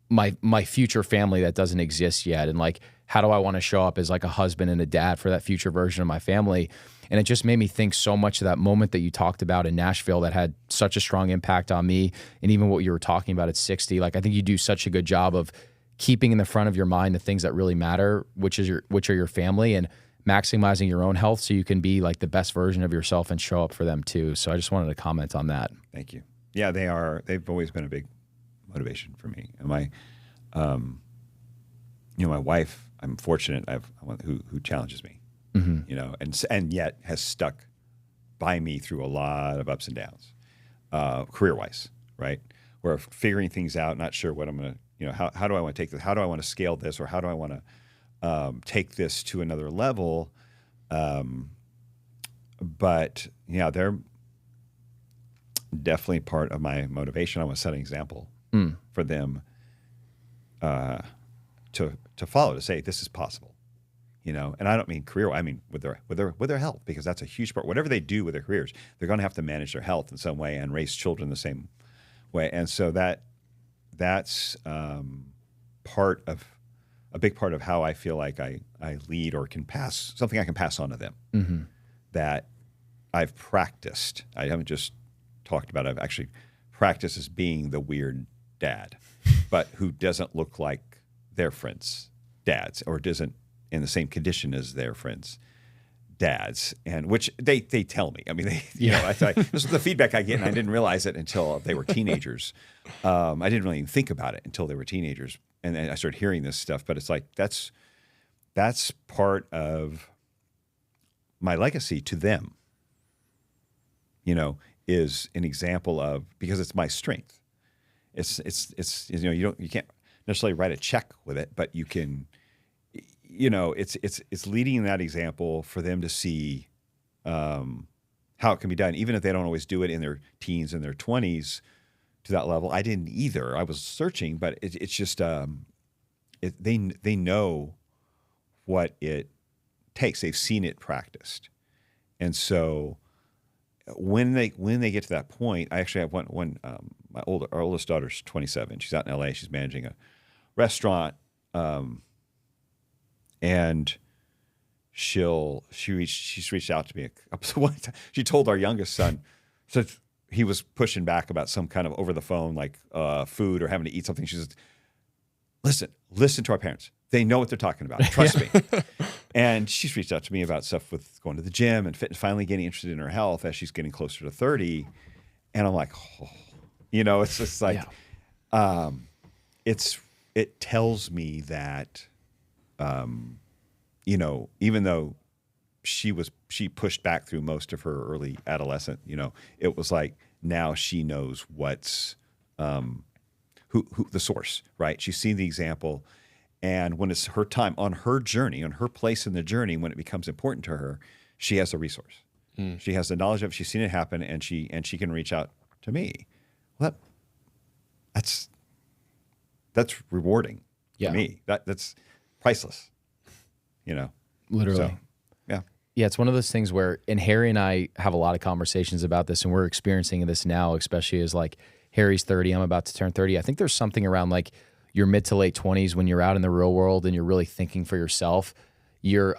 my future family that doesn't exist yet. And like, how do I want to show up as like a husband and a dad for that future version of my family? And it just made me think so much of that moment that you talked about in Nashville that had such a strong impact on me. And even what you were talking about at 60, like I think you do such a good job of keeping in the front of your mind the things that really matter, which are your family, and maximizing your own health so you can be like the best version of yourself and show up for them too. So I just wanted to comment on that. Thank you. Yeah, they've always been a big motivation for me. And my wife, I'm fortunate who challenges me, and yet has stuck by me through a lot of ups and downs, career-wise, right? Where figuring things out, not sure what I'm going to, how do I want to take this? How do I want to scale this? Or how do I want to take this to another level? But yeah, they're definitely part of my motivation. I want to set an example for them to follow, to say this is possible, And I don't mean career. I mean with their health, because that's a huge part. Whatever they do with their careers, they're going to have to manage their health in some way and raise children the same way. And so that's part of a big part of how I feel like I lead or can pass something I can pass on to them that I've practiced. I haven't just talked about it. I've actually practiced as being the weird dad, but who doesn't look like their friends' dads or isn't in the same condition as their friends' dads, and which they tell me. I mean, this is the feedback I get, and I didn't realize it until they were teenagers. I didn't really even think about it until they were teenagers, and then I started hearing this stuff. But it's like that's part of my legacy to them. Is an example of, because it's my strength. It's you can't necessarily write a check with it, but you can. It's leading that example for them to see how it can be done, even if they don't always do it in their teens and their 20s to that level. I didn't either. I was searching, but it's just they know what it takes. They've seen it practiced, and so when they get to that point, I actually have one. Our oldest daughter's 27. She's out in LA. She's managing a restaurant. And she's reached out to me one time. She told our youngest son, so he was pushing back about some kind of over the phone, like food or having to eat something. She says, listen to our parents. They know what they're talking about. Trust me. And she's reached out to me about stuff with going to the gym and fitness, finally getting interested in her health as she's getting closer to 30. And I'm like, it's just like, it tells me that, even though she pushed back through most of her early adolescent, it was like now she knows what's who the source, right? She's seen the example, and when it's her time on her journey, on her place in the journey, when it becomes important to her, she has a resource. She has the knowledge of it. She's seen it happen, and she can reach out to me. Well, that's rewarding for me. That's priceless. Literally. So, yeah, it's one of those things where, and Harry and I have a lot of conversations about this, and we're experiencing this now, especially as like Harry's 30, I'm about to turn 30. I think there's something around like your mid to late 20s when you're out in the real world and you're really thinking for yourself. I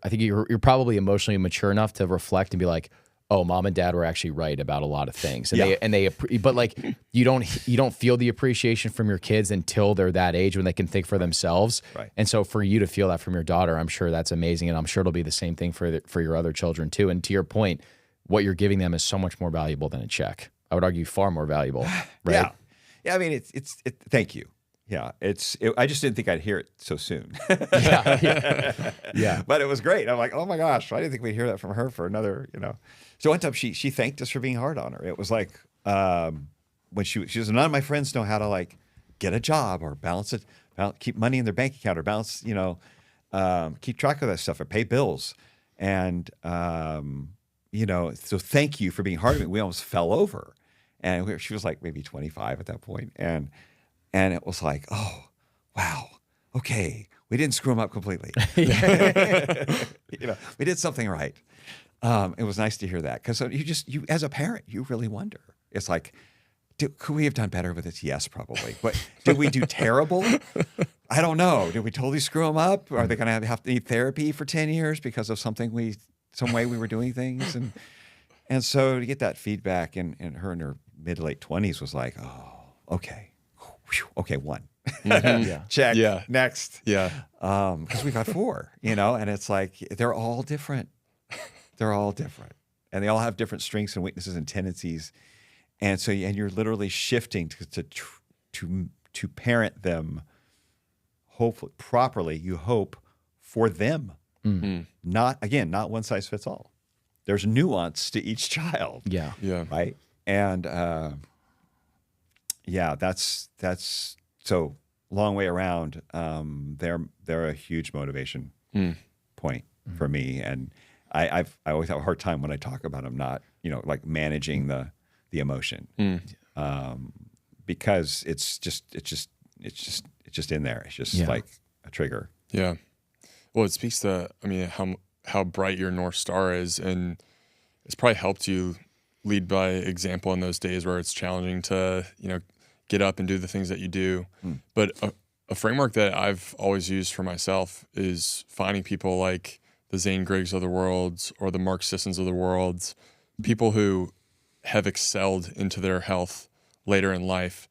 think you're probably emotionally mature enough to reflect and be like, oh, mom and dad were actually right about a lot of things. But like you don't feel the appreciation from your kids until they're that age when they can think for themselves. Right. And so for you to feel that from your daughter, I'm sure that's amazing. And I'm sure it'll be the same thing for your other children too. And to your point, what you're giving them is so much more valuable than a check. I would argue far more valuable. Right? Yeah. I mean, it's thank you. Yeah. I just didn't think I'd hear it so soon. Yeah. But it was great. I'm like, oh my gosh, I didn't think we'd hear that from her for another, So one time she thanked us for being hard on her. It was like when she says, none of my friends know how to like get a job or balance it, keep money in their bank account or balance, keep track of that stuff or pay bills. And, so thank you for being hard on me. We almost fell over. And she was like maybe 25 at that point. And it was like, oh, wow, okay, we didn't screw them up completely. We did something right. It was nice to hear that, because you as a parent, you really wonder. It's like, could we have done better with this? Yes, probably. But did we do terrible? I don't know. Did we totally screw them up? Are they going to have to need therapy for 10 years because of some way we were doing things? And so to get that feedback, and her in her mid to late 20s was like, oh, okay. Okay, one. Check. Yeah. Next. Yeah. Because we've got 4, and it's like they're all different. They're all different. And they all have different strengths and weaknesses and tendencies. And so you're literally shifting to parent them, hopefully properly, you hope, for them. Mm-hmm. Not one size fits all. There's nuance to each child. Yeah. Yeah. Right. And that's so long way around. They're a huge motivation point for me, and I always have a hard time when I talk about them not like managing the emotion, because it's just in there. It's just like a trigger. Yeah. Well, it speaks to how bright your North Star is, and it's probably helped you lead by example in those days where it's challenging to get up and do the things that you do. But a framework that I've always used for myself is finding people like the Zane Griggs of the world or the Mark Sissons of the world, people who have excelled into their health later in life,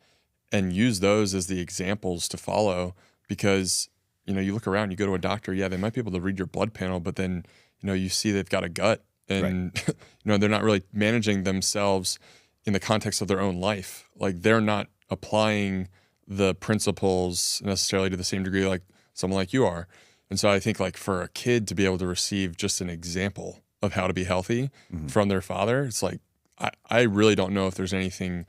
and use those as the examples to follow. Because, you know, you look around, you go to a doctor, yeah, they might be able to read your blood panel, but then, you know, you see they've got a gut and, you know, they're not really managing themselves in the context of their own life. Like they're not applying the principles necessarily to the same degree like someone like you are. And so I think like for a kid to be able to receive just an example of how to be healthy from their father, it's like, I really don't know if there's anything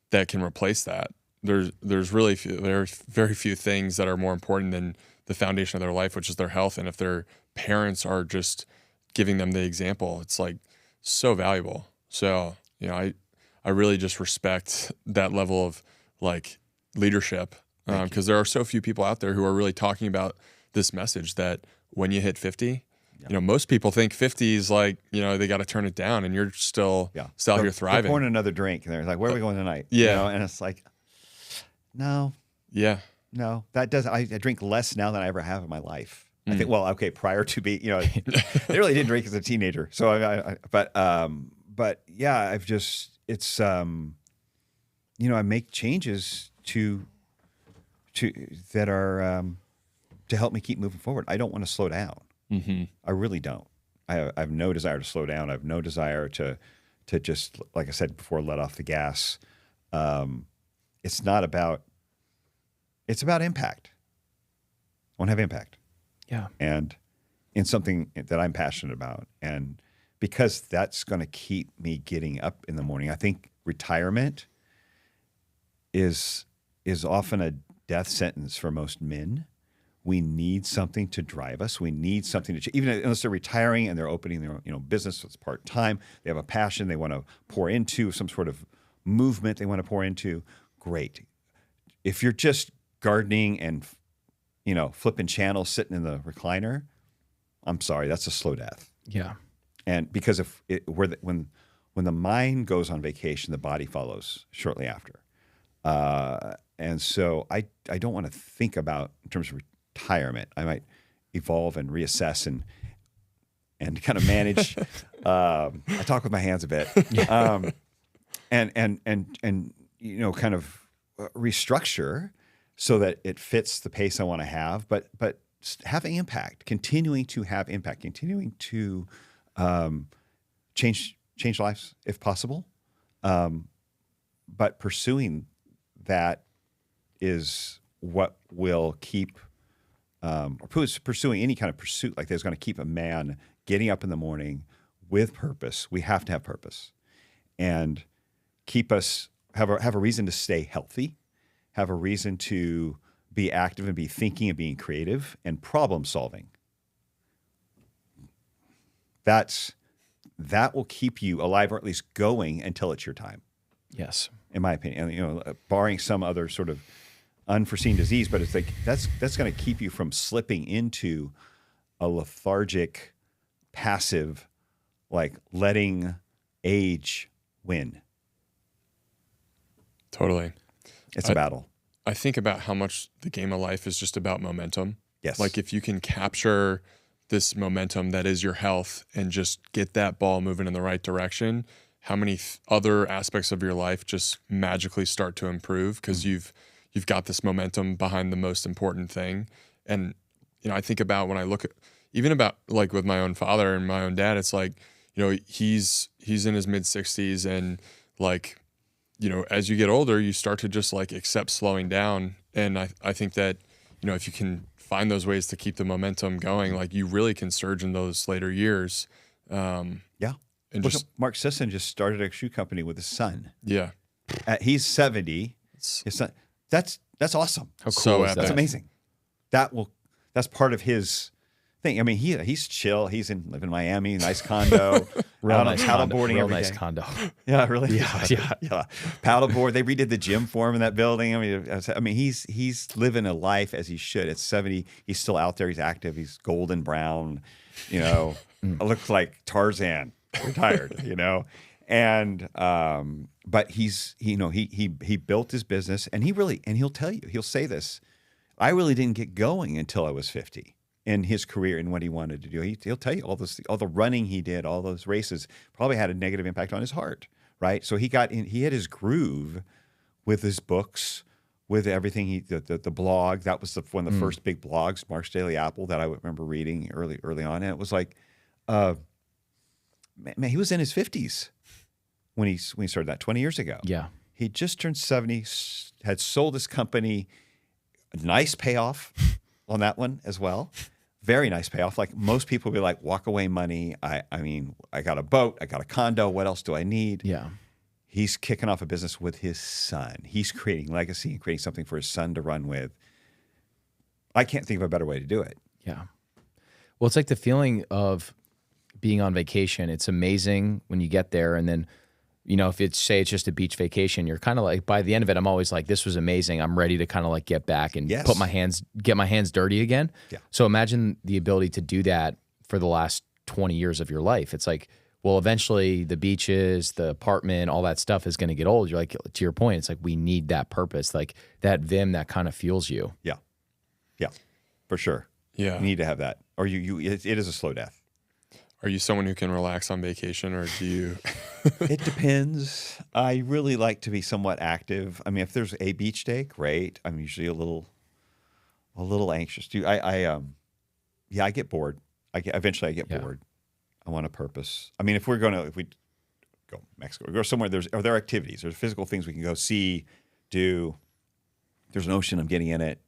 that can replace that. There's very few things that are more important than the foundation of their life, which is their health. And if their parents are just giving them the example, it's like so valuable. So, you know, I really just respect that level of like leadership, because there are so few people out there who are really talking about this message that when you hit 50, you know, most people think 50 is like, you know, they got to turn it down, and you're still out here thriving. They're pouring another drink, and they're like, "Where are we going tonight?" Yeah, you know? And it's like, no, that doesn't. I drink less now than I ever have in my life. I think. Well, okay, prior to being, you know, I really didn't drink as a teenager. So, but yeah, I've just it's you know, I make changes to that are to help me keep moving forward. I don't want to slow down. I really don't. I have no desire to slow down. I have no desire to just, like I said before, let off the gas. It's not about. It's about impact. I want to have impact. Yeah. And in something that I'm passionate about, and because that's going to keep me getting up in the morning. I think retirement is often a death sentence for most men. We need something to drive us. We need something to, even unless they're retiring and they're opening their own, business that's part-time, they have a passion they want to pour into, some sort of movement they want to pour into, great. If you're just gardening and, flipping channels, sitting in the recliner, I'm sorry, that's a slow death. Yeah. And because when the mind goes on vacation, the body follows shortly after. And so I don't want to think about in terms of retirement. I might evolve and reassess and kind of manage. I talk with my hands a bit, and kind of restructure so that it fits the pace I want to have, but having impact, continuing to have impact, continuing to change lives if possible, but pursuing that is what will keep, pursuing any kind of pursuit like that is going to keep a man getting up in the morning with purpose. We have to have purpose, and keep us have a reason to stay healthy, have a reason to be active and be thinking and being creative and problem solving. That will keep you alive, or at least going until it's your time. Yes, in my opinion, and, barring some other sort of unforeseen disease, but it's like that's going to keep you from slipping into a lethargic, passive, like letting age win. Totally. It's a battle. I think about how much the game of life is just about momentum. Yes. Like if you can capture this momentum that is your health and just get that ball moving in the right direction, how many other aspects of your life just magically start to improve because you've got this momentum behind the most important thing. And, I think about when I look at, even about like with my own father and my own dad, it's like, he's in his mid 60s, and like, as you get older, you start to just like accept slowing down. And I think that, if you can find those ways to keep the momentum going, like you really can surge in those later years. Yeah. And Look, Mark Sisson just started a shoe company with his son. Yeah. He's 70. His son, that's awesome. How cool is that? That's amazing. That's part of his thing. I mean, he's chill. He's living in Miami, nice condo. Real nice paddleboarding real every nice day. condo. Yeah, really. Yeah. Paddleboard. They redid the gym for him in that building. I mean, he's living a life as he should. At 70, he's still out there. He's active. He's golden brown. Looks like Tarzan, retired. And but he built his business, and he'll tell you, he'll say this. I really didn't get going until I was 50 in his career and what he wanted to do. He'll tell you all the running he did, all those races probably had a negative impact on his heart, right? So he had his groove with his books, with everything. The blog, that was one of the first big blogs, Mark's Daily Apple, that I remember reading early on. And it was like, man, he was in his 50s when he started that 20 years ago. Yeah. He just turned 70, had sold his company. Nice payoff on that one as well. Very nice payoff. Like most people would be like, walk away money. I mean, I got a boat, I got a condo. What else do I need? Yeah. He's kicking off a business with his son. He's creating legacy and creating something for his son to run with. I can't think of a better way to do it. Yeah. Well, it's like the feeling of being on vacation. It's amazing when you get there, and then, you know, if it's just a beach vacation, you're kind of like, by the end of it, I'm always like, this was amazing. I'm ready to kind of like get back and get my hands dirty again. Yeah. So imagine the ability to do that for the last 20 years of your life. It's like, well, eventually the beaches, the apartment, all that stuff is going to get old. You're like, to your point, it's like, we need that purpose, like that vim that kind of fuels you. Yeah. Yeah, for sure. Yeah. You need to have that, or it is a slow death. Are you someone who can relax on vacation, or do you? It depends. I really like to be somewhat active. I mean, if there's a beach day, great. I'm usually a little anxious. I get bored. Eventually I get bored. I want a purpose. I mean, if we go Mexico, we go somewhere, are there activities? There's physical things we can go see, do. There's an ocean, I'm getting in it.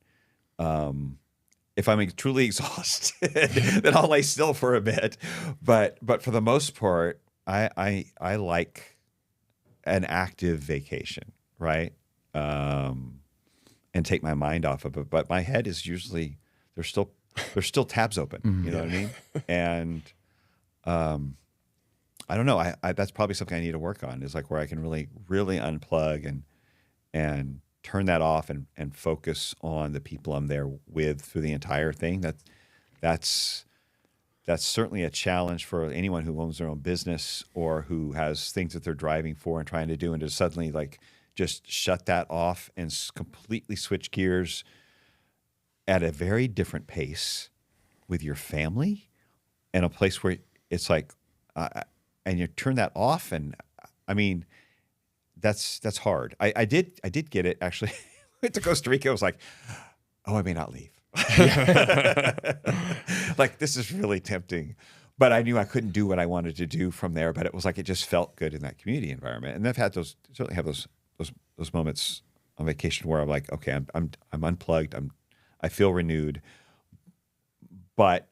If I'm truly exhausted, then I'll lay still for a bit. But for the most part, I like an active vacation, right? And take my mind off of it. But my head is usually there's still tabs open. You know what I mean? And I don't know. I that's probably something I need to work on. Is like where I can really unplug and turn that off and focus on the people I'm there with through the entire thing. That's certainly a challenge for anyone who owns their own business or who has things that they're driving for and trying to do, and to suddenly like just shut that off and completely switch gears at a very different pace with your family, in a place where it's like, and you turn that off. And I mean, that's hard. I did get it actually. Went to Costa Rica. I was like, oh, I may not leave. Like, this is really tempting, but I knew I couldn't do what I wanted to do from there. But it was like, it just felt good in that community environment. And I've had certainly have those moments on vacation where I'm like, okay, I'm unplugged. I feel renewed. But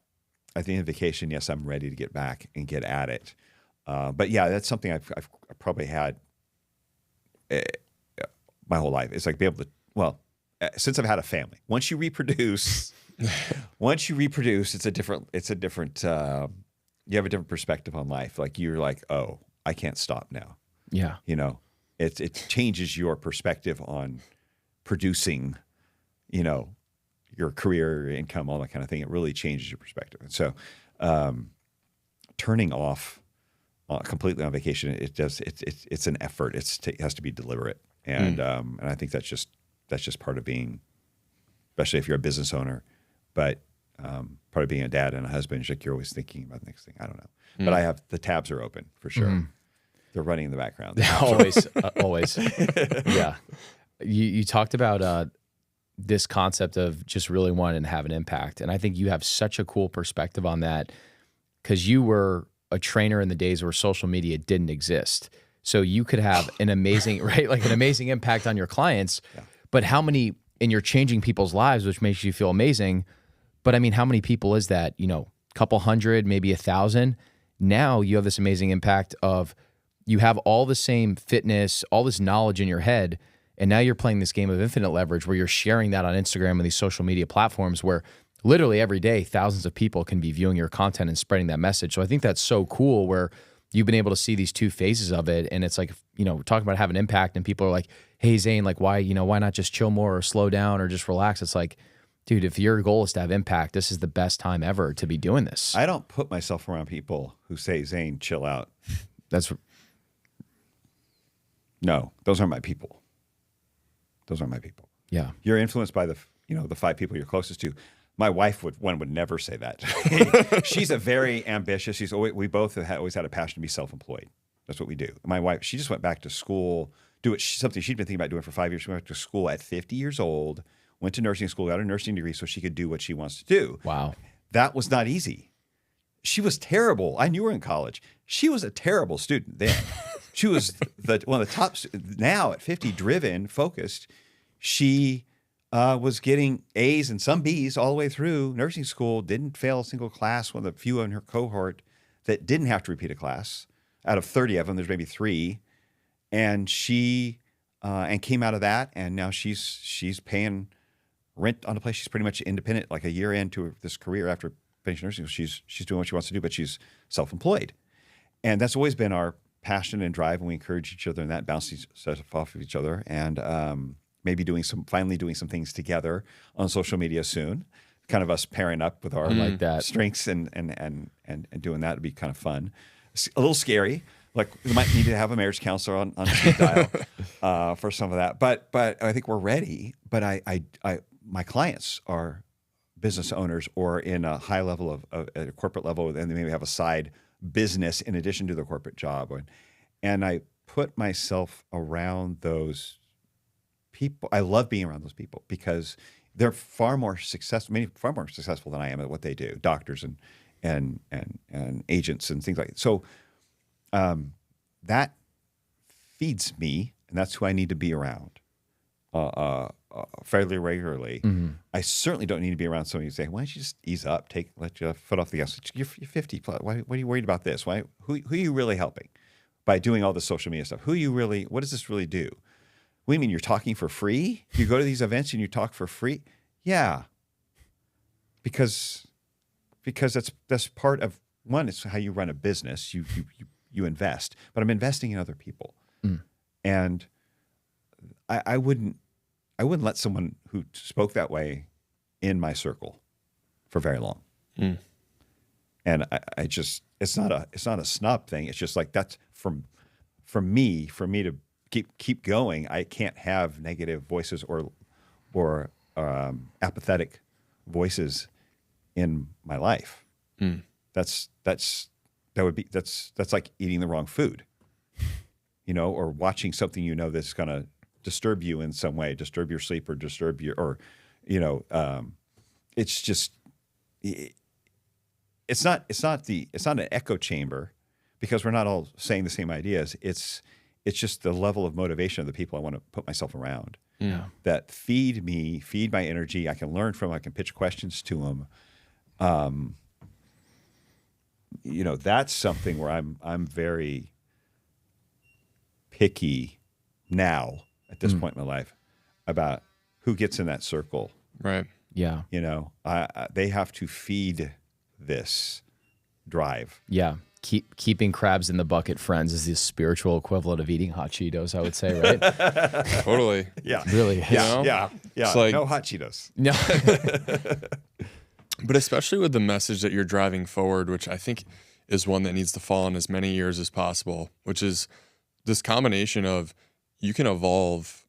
at the end of vacation, yes, I'm ready to get back and get at it. But yeah, that's something I've probably had my whole life. It's like be able to, since I've had a family, once you reproduce, it's a different, you have a different perspective on life. Like you're like, oh, I can't stop now. Yeah. You know, it changes your perspective on producing, you know, your career, your income, all that kind of thing. It really changes your perspective. And so, turning off completely on vacation, it's an effort. It has to be deliberate. And I think that's just part of being, especially if you're a business owner, but part of being a dad and a husband, like you're always thinking about the next thing. I don't know, but the tabs are open for sure. They're running in the background. Always. Yeah. You talked about this concept of just really wanting to have an impact. And I think you have such a cool perspective on that, because you were a trainer in the days where social media didn't exist. So you could have an amazing, right? Like an amazing impact on your clients, but how many, and you're changing people's lives, which makes you feel amazing. But I mean, how many people is that? You know, a couple hundred, maybe 1,000. Now you have this amazing impact of, you have all the same fitness, all this knowledge in your head. And now you're playing this game of infinite leverage where you're sharing that on Instagram and these social media platforms where literally every day, thousands of people can be viewing your content and spreading that message. So I think that's so cool where you've been able to see these two phases of it. And it's like, you know, we're talking about having impact and people are like, hey, Zane, like why not just chill more or slow down or just relax? It's like, dude, if your goal is to have impact, this is the best time ever to be doing this. I don't put myself around people who say, Zane, chill out. No, those aren't my people. Those aren't my people. Yeah. You're influenced by the 5 people you're closest to. My wife would never say that. She's a very ambitious. We both have always had a passion to be self-employed. That's what we do. My wife, she just went back to school, something she'd been thinking about doing for 5 years. She went back to school at 50 years old, went to nursing school, got a nursing degree so she could do what she wants to do. Wow. That was not easy. She was terrible. I knew her in college. She was a terrible student then. She was one of the top. Now at 50, driven, focused. She was getting A's and some B's all the way through nursing school, didn't fail a single class, one of the few in her cohort that didn't have to repeat a class. Out of 30 of them, there's maybe 3. And she came out of that, and now she's paying rent on a place. She's pretty much independent, like a year into this career after finishing nursing school. She's doing what she wants to do, but she's self-employed. And that's always been our passion and drive, and we encourage each other in that, bouncing stuff off of each other. And maybe finally doing some things together on social media soon. Kind of us pairing up with our strengths and doing that would be kind of fun. It's a little scary. Like we might need to have a marriage counselor on speed dial for some of that. But I think we're ready. But my clients are business owners or in a high level at a corporate level, and they maybe have a side business in addition to the corporate job. And I put myself around those people. I love being around those people because they're far more successful than I am at what they do. Doctors and agents and things like that. So that feeds me, and that's who I need to be around fairly regularly. Mm-hmm. I certainly don't need to be around somebody who say, "Why don't you just ease up, let your foot off the gas? You're 50 plus. What are you worried about this? Who are you really helping by doing all this social media stuff? What does this really do? What do you mean you're talking for free? You go to these events and you talk for free? Yeah. Because that's part of one, it's how you run a business. You invest. But I'm investing in other people. Mm. And I wouldn't let someone who spoke that way in my circle for very long. Mm. And I just it's not a snub thing. It's just like that's for me to keep going, I can't have negative voices or apathetic voices in my life. Mm. That's like eating the wrong food, or watching something that's going to disturb you in some way, disturb your sleep or disturb your it's just it's not an echo chamber because we're not all saying the same ideas. It's just the level of motivation of the people I want to put myself around that feed me, feed my energy. I can learn from them. I can pitch questions to them. That's something where I'm very picky now at this point in my life about who gets in that circle. Right. Yeah. They have to feed this drive. Yeah. Keeping crabs in the bucket friends is the spiritual equivalent of eating hot Cheetos, I would say, right? Totally. Yeah. Really. Yeah. It's like, no hot Cheetos. No. But especially with the message that you're driving forward, which I think is one that needs to fall on as many ears as possible, which is this combination of you can evolve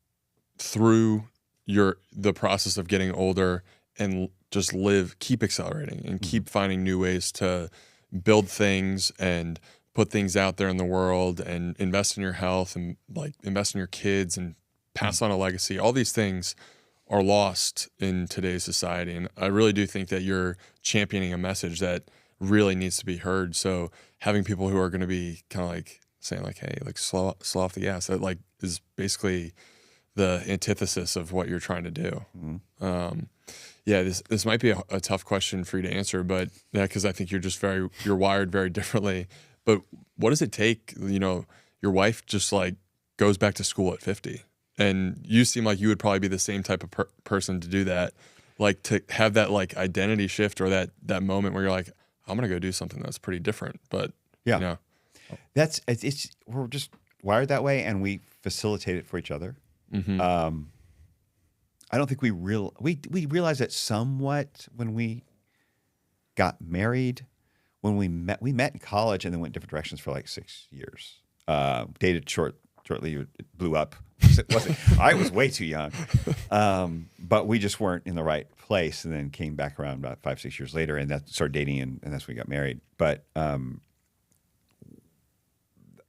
through the process of getting older and just keep accelerating and keep finding new ways to build things and put things out there in the world and invest in your health and invest in your kids and pass on a legacy. All these things are lost in today's society. And I really do think that you're championing a message that really needs to be heard. So having people who are going to be kind of saying hey, slow off the gas, that is basically the antithesis of what you're trying to do. Mm-hmm. This might be a tough question for you to answer, but because I think you're wired very differently. But what does it take? Your wife just goes back to school at 50, and you seem like you would probably be the same type of person to do that, to have that identity shift or that moment where you're like, I'm gonna go do something that's pretty different. But we're just wired that way, and we facilitate it for each other. Mm-hmm. I don't think we realized it somewhat when we got married. When we met in college and then went different directions for 6 years. Dated shortly, it blew up I was way too young. But we just weren't in the right place, and then came back around about 5-6 years later, and that started dating, and that's when we got married. But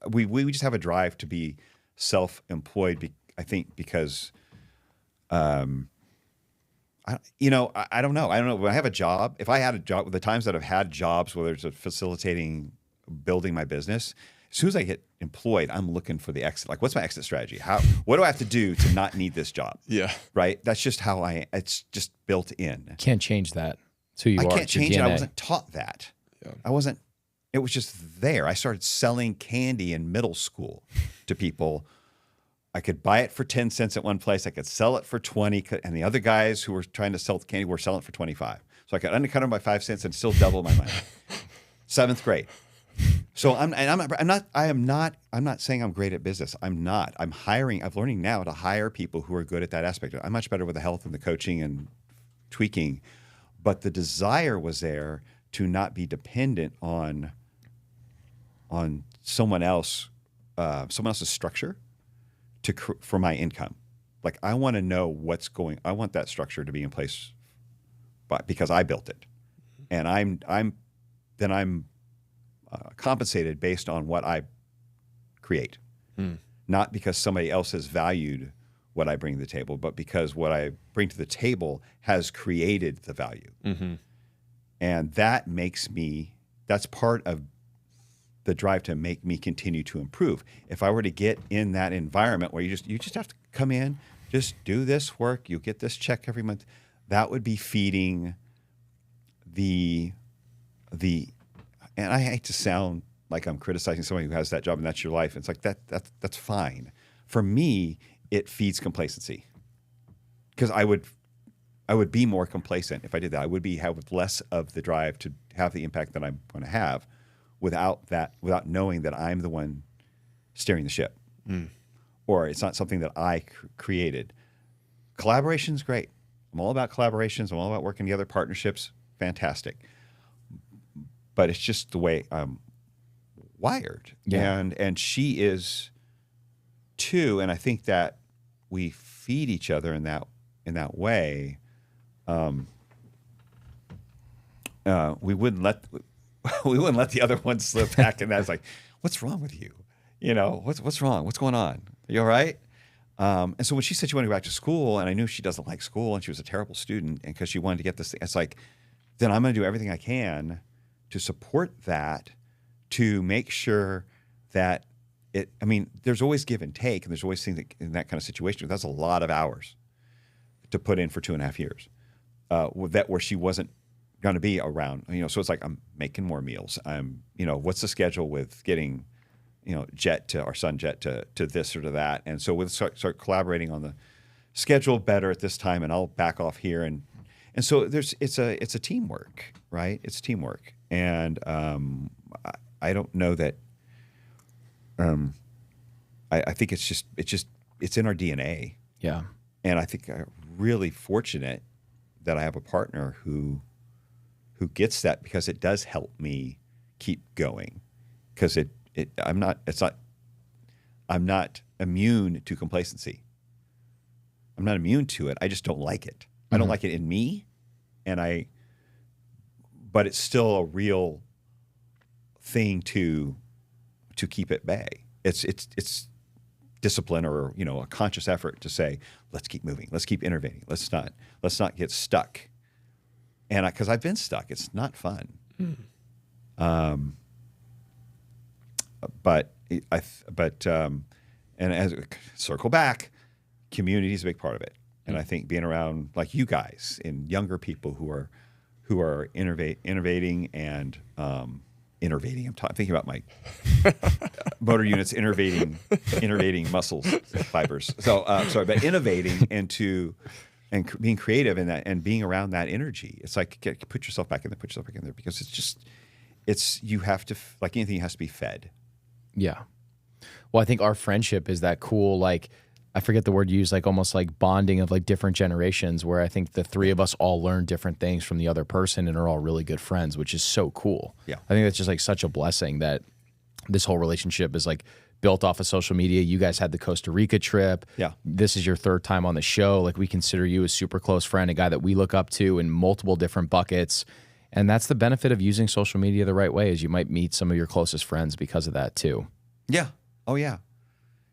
we just have a drive to be self-employed. I think because, I don't know. I don't know. When I have a job, if I had a job, the times that I've had jobs, whether it's facilitating, building my business, as soon as I get employed, I'm looking for the exit. Like, what's my exit strategy? What do I have to do to not need this job? Yeah. Right. That's just how it's just built in. Can't change that. It's who you are. I can't change it. I wasn't taught that. Yeah. It was just there. I started selling candy in middle school to people. I could buy it for 10 cents at one place. I could sell it for 20, and the other guys who were trying to sell the candy were selling it for 25. So I could undercut them by 5 cents and still double my money. 7th grade. So I'm not saying I'm great at business. I'm not. I'm learning now to hire people who are good at that aspect. I'm much better with the health and the coaching and tweaking, but the desire was there to not be dependent on someone else's structure for my income. Like, I want to know I want that structure to be in place, because I built it, and I'm compensated based on what I create, not because somebody else has valued what I bring to the table, but because what I bring to the table has created the value. Mm-hmm. And that's part of the drive to make me continue to improve. If I were to get in that environment where you just have to come in, just do this work, you get this check every month, that would be feeding and I hate to sound like I'm criticizing somebody who has that job and that's your life. It's like that's fine. For me, it feeds complacency, because I would be more complacent if I did that. I would have less of the drive to have the impact that I'm going to have without knowing that I'm the one steering the ship, or it's not something that I created. Collaboration's great. I'm all about collaborations. I'm all about working together, partnerships, fantastic. But it's just the way I'm wired. Yeah. And she is too. And I think that we feed each other in that way. We wouldn't let the other one slip back. And that's like, what's wrong with you? What's wrong? What's going on? Are you all right? And so when she said she wanted to go back to school, and I knew she doesn't like school, and she was a terrible student, and because she wanted to get this thing, it's like, then I'm going to do everything I can to support that, to make sure that there's always give and take, and there's always things in that kind of situation. That's a lot of hours to put in for 2.5 years, where she wasn't going to be around. So it's like, I'm making more meals. What's the schedule with getting, our son Jet to this or to that, and so we'll start collaborating on the schedule better at this time, and I'll back off here, and so it's a teamwork, right? It's teamwork. And I don't know that. I think it's in our DNA. Yeah. And I think I'm really fortunate that I have a partner who gets that, because it does help me keep going. Because I'm not immune to complacency. I'm not immune to it. I just don't like it. I don't like it in me, but it's still a real thing to keep at bay. It's discipline, or a conscious effort to say, let's keep moving, let's keep innovating, let's not get stuck. And because I've been stuck, it's not fun. And as circle back, community is a big part of it. And I think being around like you guys and younger people who are innovating and innervating. I'm thinking about my motor units innervating muscles fibers. So but innovating and being creative in that, and being around that energy. It's like put yourself back in there, because you have to, like anything, has to be fed. Yeah. Well, I think our friendship is that cool, like, I forget the word you use, like almost like bonding of like different generations, where I think the three of us all learn different things from the other person and are all really good friends, which is so cool. Yeah. I think that's just like such a blessing that this whole relationship is like built off of social media. You guys had the Costa Rica trip. Yeah. This is your third time on the show. Like, we consider you a super close friend, a guy that we look up to in multiple different buckets. And that's the benefit of using social media the right way, is you might meet some of your closest friends because of that too. Yeah. Oh yeah.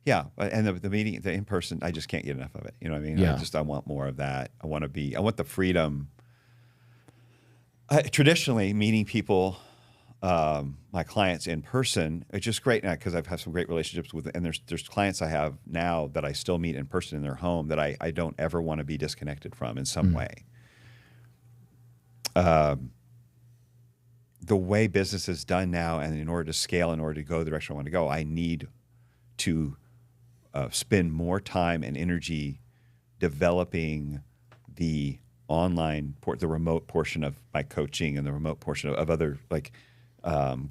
Yeah. And the meeting, the in-person, I just can't get enough of it. You know what I mean? Yeah. I want more of that. I want the freedom. Traditionally, meeting people, my clients in person, it's just great now because I've had some great relationships with, and there's clients I have now that I still meet in person in their home that I don't ever want to be disconnected from in some way. The way business is done now, and in order to scale, in order to go the direction I want to go, I need to spend more time and energy developing the online, the remote portion of my coaching and the remote portion of other, like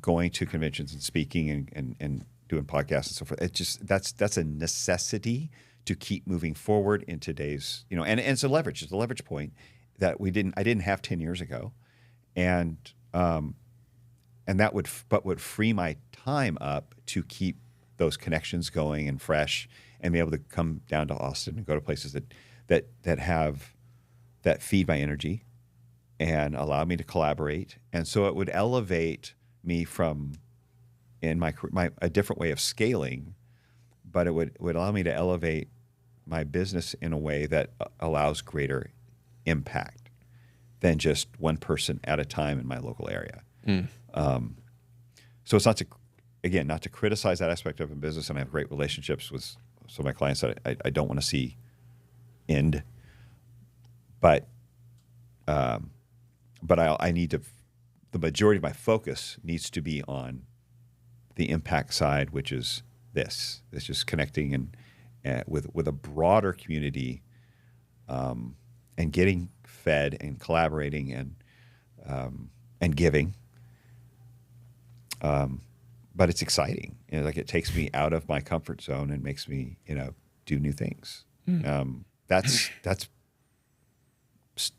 going to conventions and speaking and doing podcasts and so forth. It just, that's a necessity to keep moving forward in today's, and it's a leverage. It's a leverage point that I didn't have 10 years ago. And that would free my time up to keep those connections going and fresh, and be able to come down to Austin and go to places that feed my energy and allow me to collaborate. And so it would elevate me from in a different way of scaling, but it would allow me to elevate my business in a way that allows greater impact than just one person at a time in my local area. So it's not to criticize that aspect of a business, and I have great relationships with some of my clients that I don't want to see end. But I need to, the majority of my focus needs to be on the impact side, which is this. It's just connecting and with a broader community, and getting fed and collaborating and giving. But it's exciting. Like, it takes me out of my comfort zone and makes me, do new things. That's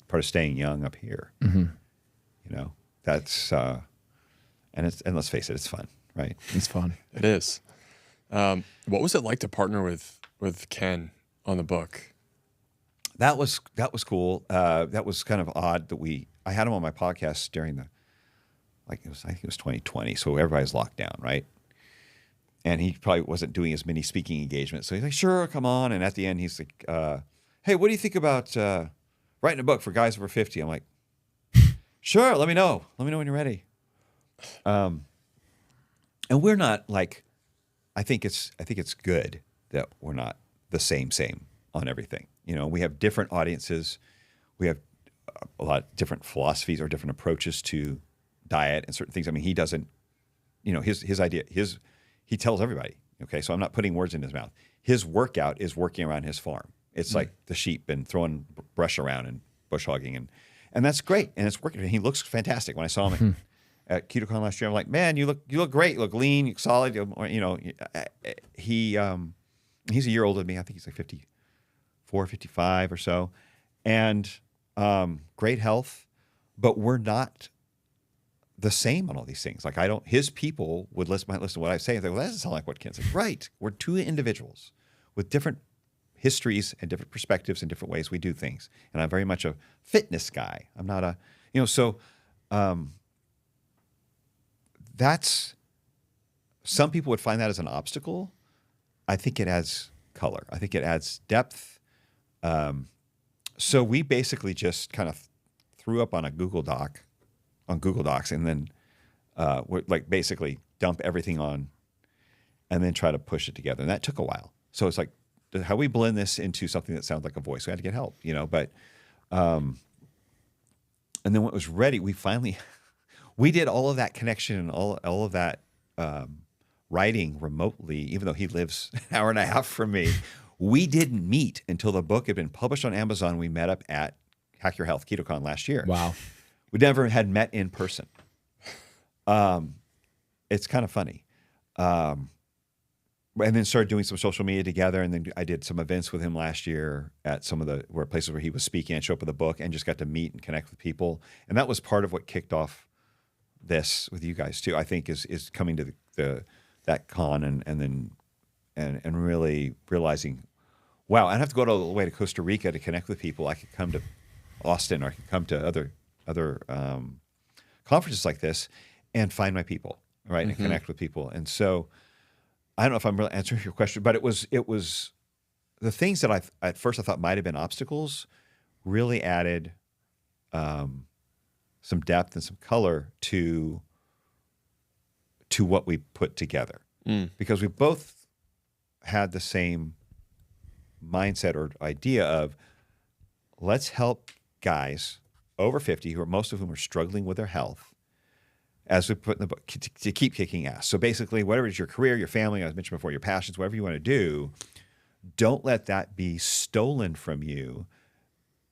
part of staying young up here. That's and let's face it, it's fun, right? It's fun. It is. What was it like to partner with Ken on the book? That was cool. That was kind of odd that I had him on my podcast during I think it was 2020, so everybody's locked down, right? And he probably wasn't doing as many speaking engagements, so he's like, "Sure, come on." And at the end, he's like, "Hey, what do you think about writing a book for guys over 50?" I'm like, "Sure, let me know. Let me know when you're ready." And we're not like, I think it's good that we're not the same on everything. We have different audiences. We have a lot of different philosophies or different approaches to diet and certain things. I mean, he doesn't, his idea, he tells everybody, okay, so I'm not putting words in his mouth. His workout is working around his farm. It's like the sheep and throwing brush around and bush hogging, and that's great, and it's working. He looks fantastic. When I saw him at KetoCon last year, I'm like, "Man, you look great. You look lean, you look solid." He's a year older than me. I think he's like 54, 55 or so, and great health, but we're not the same on all these things. Like, his people might listen to what I say and think, "Well, that doesn't sound like what Ken's like." Right. We're two individuals with different histories and different perspectives and different ways we do things. And I'm very much a fitness guy. I'm not that's, some people would find that as an obstacle. I think it adds color. I think it adds depth. So we basically just kind of threw up on Google Docs, and then we're like basically dump everything on and then try to push it together. And that took a while. So it's like, how we blend this into something that sounds like a voice. We had to get help, but and then when it was ready, we did all of that connection and all of that writing remotely, even though he lives an hour and a half from me. We didn't meet until the book had been published on Amazon. We met up at Hack Your Health KetoCon last year. Wow. We never had met in person. It's kind of funny. And then started doing some social media together. And then I did some events with him last year at some of the places where he was speaking and show up with a book, and just got to meet and connect with people. And that was part of what kicked off this with you guys too, I think, is coming to that con and then and really realizing, wow, I don't have to go all the way to Costa Rica to connect with people. I could come to Austin, or I could come to other conferences like this and find my people, right, and connect with people. And so I don't know if I'm really answering your question, but it was the things that at first I thought might have been obstacles really added some depth and some color to what we put together, because we both had the same mindset or idea of, let's help guys over 50 most of whom are struggling with their health, as we put in the book, to keep kicking ass. So basically, whatever is your career, your family, as I mentioned before, your passions, whatever you want to do, don't let that be stolen from you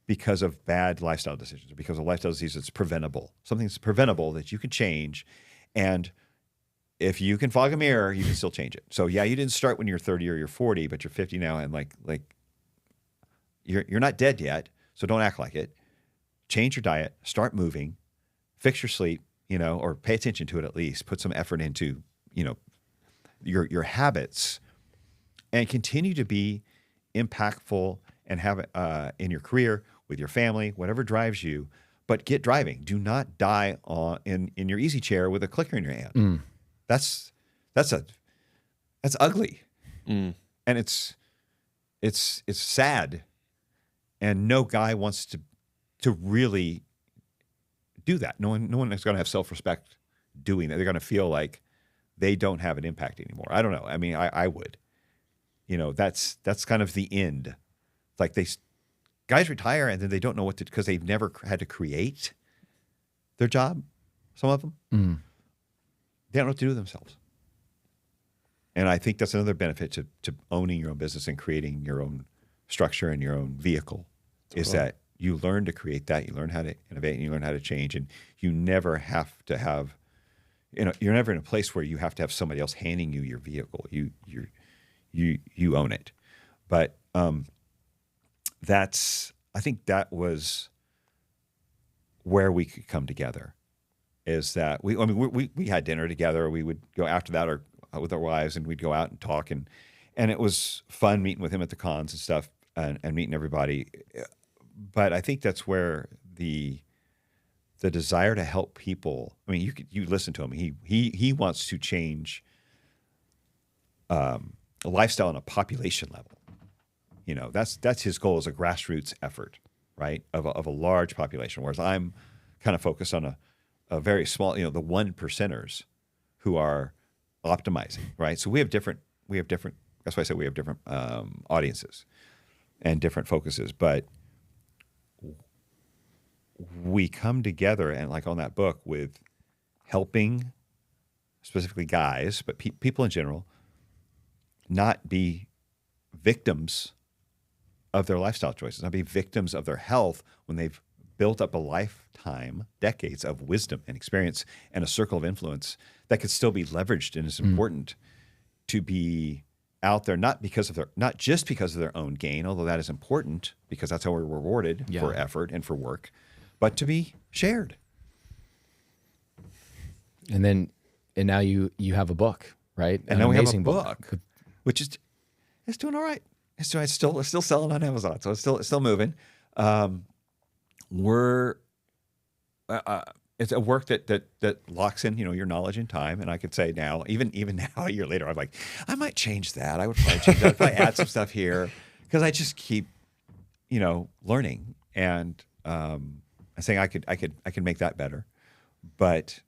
because of bad lifestyle decisions, or because of lifestyle disease that's preventable. Something that's preventable that you can change. And if you can fog a mirror, you can still change it. So yeah, you didn't start when you're 30 or you're 40, but you're 50 now, and like you're not dead yet. So don't act like it. Change your diet, start moving, fix your sleep, or pay attention to it at least. Put some effort into, your habits, and continue to be impactful and have it in your career, with your family, whatever drives you. But get driving. Do not die in your easy chair with a clicker in your hand. That's ugly, and it's sad, and no guy wants to really do that. No one is going to have self-respect doing that. They're going to feel like they don't have an impact anymore. I don't know. I mean, I would. That's kind of the end. Like guys retire and then they don't know what to, because they've never had to create their job. Some of them, they don't know what to do themselves. And I think that's another benefit to owning your own business and creating your own structure and your own vehicle, is that you learn to create that, you learn how to innovate, and you learn how to change, and you never have to have, you're never in a place where you have to have somebody else handing you your vehicle. You own it. But I think that was where we could come together, is that we had dinner together. We would go after that, or with our wives, and we'd go out and talk, and it was fun meeting with him at the cons and stuff, and meeting everybody. But I think that's where the desire to help people. I mean, you listen to him. He wants to change a lifestyle on a population level. That's his goal, as a grassroots effort, right? Of a large population. Whereas I'm kind of focused on a very small, the 1%ers who are optimizing, right? So we have different. That's why I said we have different audiences and different focuses, but we come together, and like on that book, with helping specifically guys, but people in general, not be victims of their lifestyle choices, not be victims of their health when they've built up a lifetime, decades of wisdom and experience, and a circle of influence that could still be leveraged. And it's important to be out there, not just because of their own gain, although that is important, because that's how we're rewarded for effort and for work, but to be shared. And now you have a book, right? And now we have a book, which is doing all right. It's still selling on Amazon, so it's still moving. It's a work that locks in, your knowledge and time. And I could say now, even now, a year later, I'm like, I might change that. I would probably change that. I'd probably add some stuff here, because I just keep, learning and saying I could make that better. But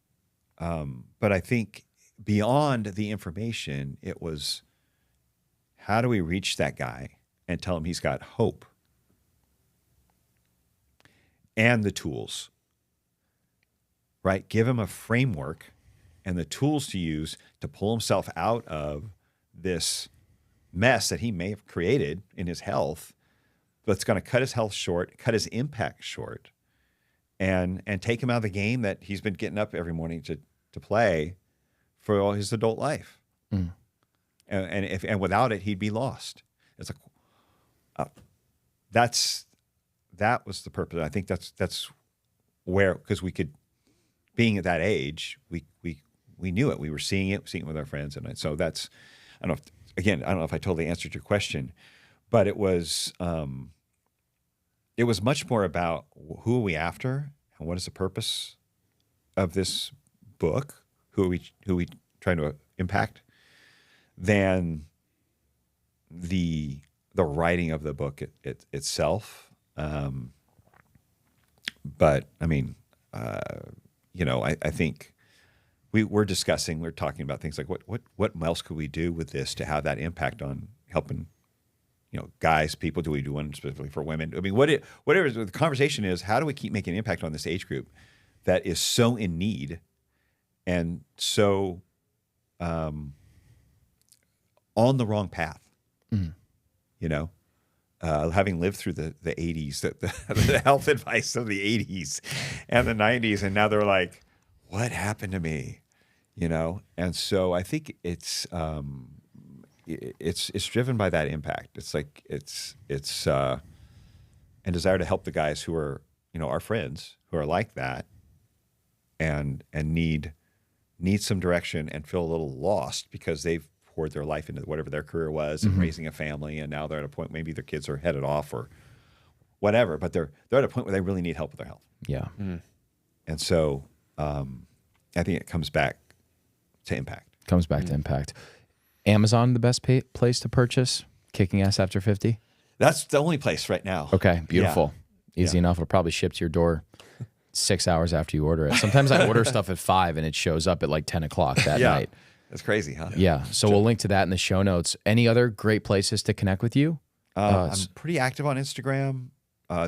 I think beyond the information, it was, how do we reach that guy and tell him he's got hope and the tools, right? Give him a framework and the tools to use to pull himself out of this mess that he may have created in his health, but it's going to cut his health short, cut his impact short, and take him out of the game that he's been getting up every morning to play for all his adult life. And without it, he'd be lost. It's like that was the purpose. I think that's where, because we could, being at that age, we knew it. We were seeing it with our friends, and so that's, I don't know if again, I don't know if I totally answered your question, but it was much more about who are we after and what is the purpose of this book, who are we trying to impact, than the writing of the book itself. But I mean, I think we're talking about things like what else could we do with this to have that impact on helping, guys, people. Do we do one specifically for women? I mean, whatever the conversation is, how do we keep making an impact on this age group that is so in need and so on the wrong path? Having lived through the 80s, the health advice of the 80s and the 90s, and now they're like, what happened to me? And so I think it's driven by that impact. It's like it's and desire to help the guys who are our friends who are like that and need some direction and feel a little lost because they've poured their life into whatever their career was and raising a family, and now they're at a point maybe their kids are headed off or whatever, but they're at a point where they really need help with their health. Yeah. And so I think it comes back to impact. To impact. Amazon, the best place to purchase Kicking Ass After 50? That's the only place right now. Okay, beautiful. Yeah. Easy enough. It'll probably ship to your door 6 hours after you order it. Sometimes I order stuff at 5 and it shows up at like 10 o'clock that night. That's crazy, huh? Yeah. So we'll link to that in the show notes. Any other great places to connect with you? I'm pretty active on Instagram,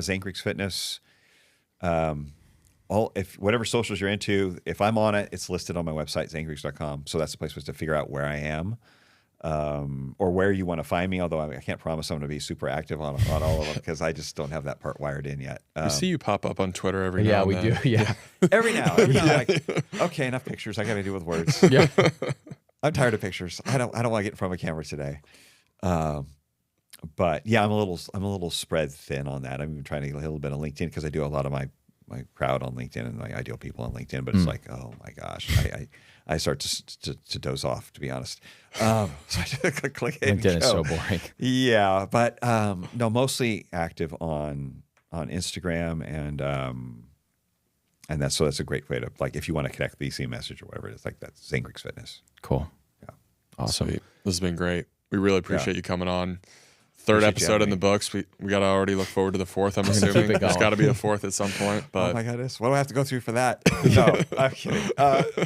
Zane Griggs Fitness. If whatever socials you're into, if I'm on it, it's listed on my website, zanegriggs.com. So that's the place to figure out where I am, or where you want to find me. Although I can't promise I'm going to be super active on all of them because I just don't have that part wired in yet. We see you pop up on Twitter every now and then. Yeah, we do. Yeah. Every now, like, okay, enough pictures. I got to deal with words. Yeah. I'm tired of pictures. I don't want to get in front of a camera today. But yeah, I'm a little spread thin on that. I'm even trying to get a little bit on LinkedIn because I do a lot of my crowd on LinkedIn and my ideal people on LinkedIn. But it's like, oh my gosh, I start to doze off, to be honest. So I just click it. LinkedIn is so boring. Yeah, but no, mostly active on Instagram and that's a great way to, like, if you want to connect the BC message or whatever it is, like that's Zane Griggs Fitness. Cool. Yeah. Awesome. Sweet. This has been great. We really appreciate you coming on. Third episode in the books. We got to already look forward to the fourth, I'm assuming. There's got to be a fourth at some point. But oh my goodness, what do I have to go through for that? No, I'm kidding.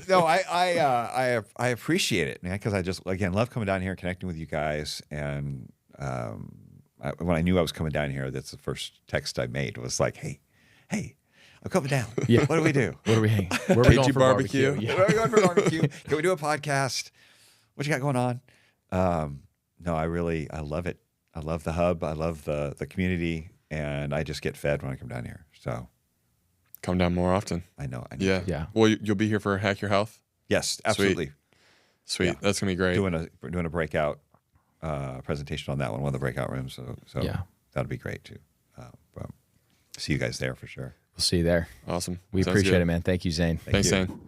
No, I appreciate it, man, because I just, again, love coming down here and connecting with you guys. And when I knew I was coming down here, that's the first text I made was like, hey, I'm coming down. Yeah. What do we do? Where are we hanging? Where are we going for barbecue? Yeah. Where are we going for barbecue? Can we do a podcast? What you got going on? No, I love it. I love the hub. I love the community, and I just get fed when I come down here. So come down more often. I know. Yeah. Well, you'll be here for Hack Your Health? Yes, absolutely. Sweet. Yeah. That's going to be great. Doing a breakout presentation on that one of the breakout rooms. So yeah, that'll be great too. See you guys there for sure. We'll see you there. Awesome. We appreciate it, man. Thank you, Zane. Thanks, Zane.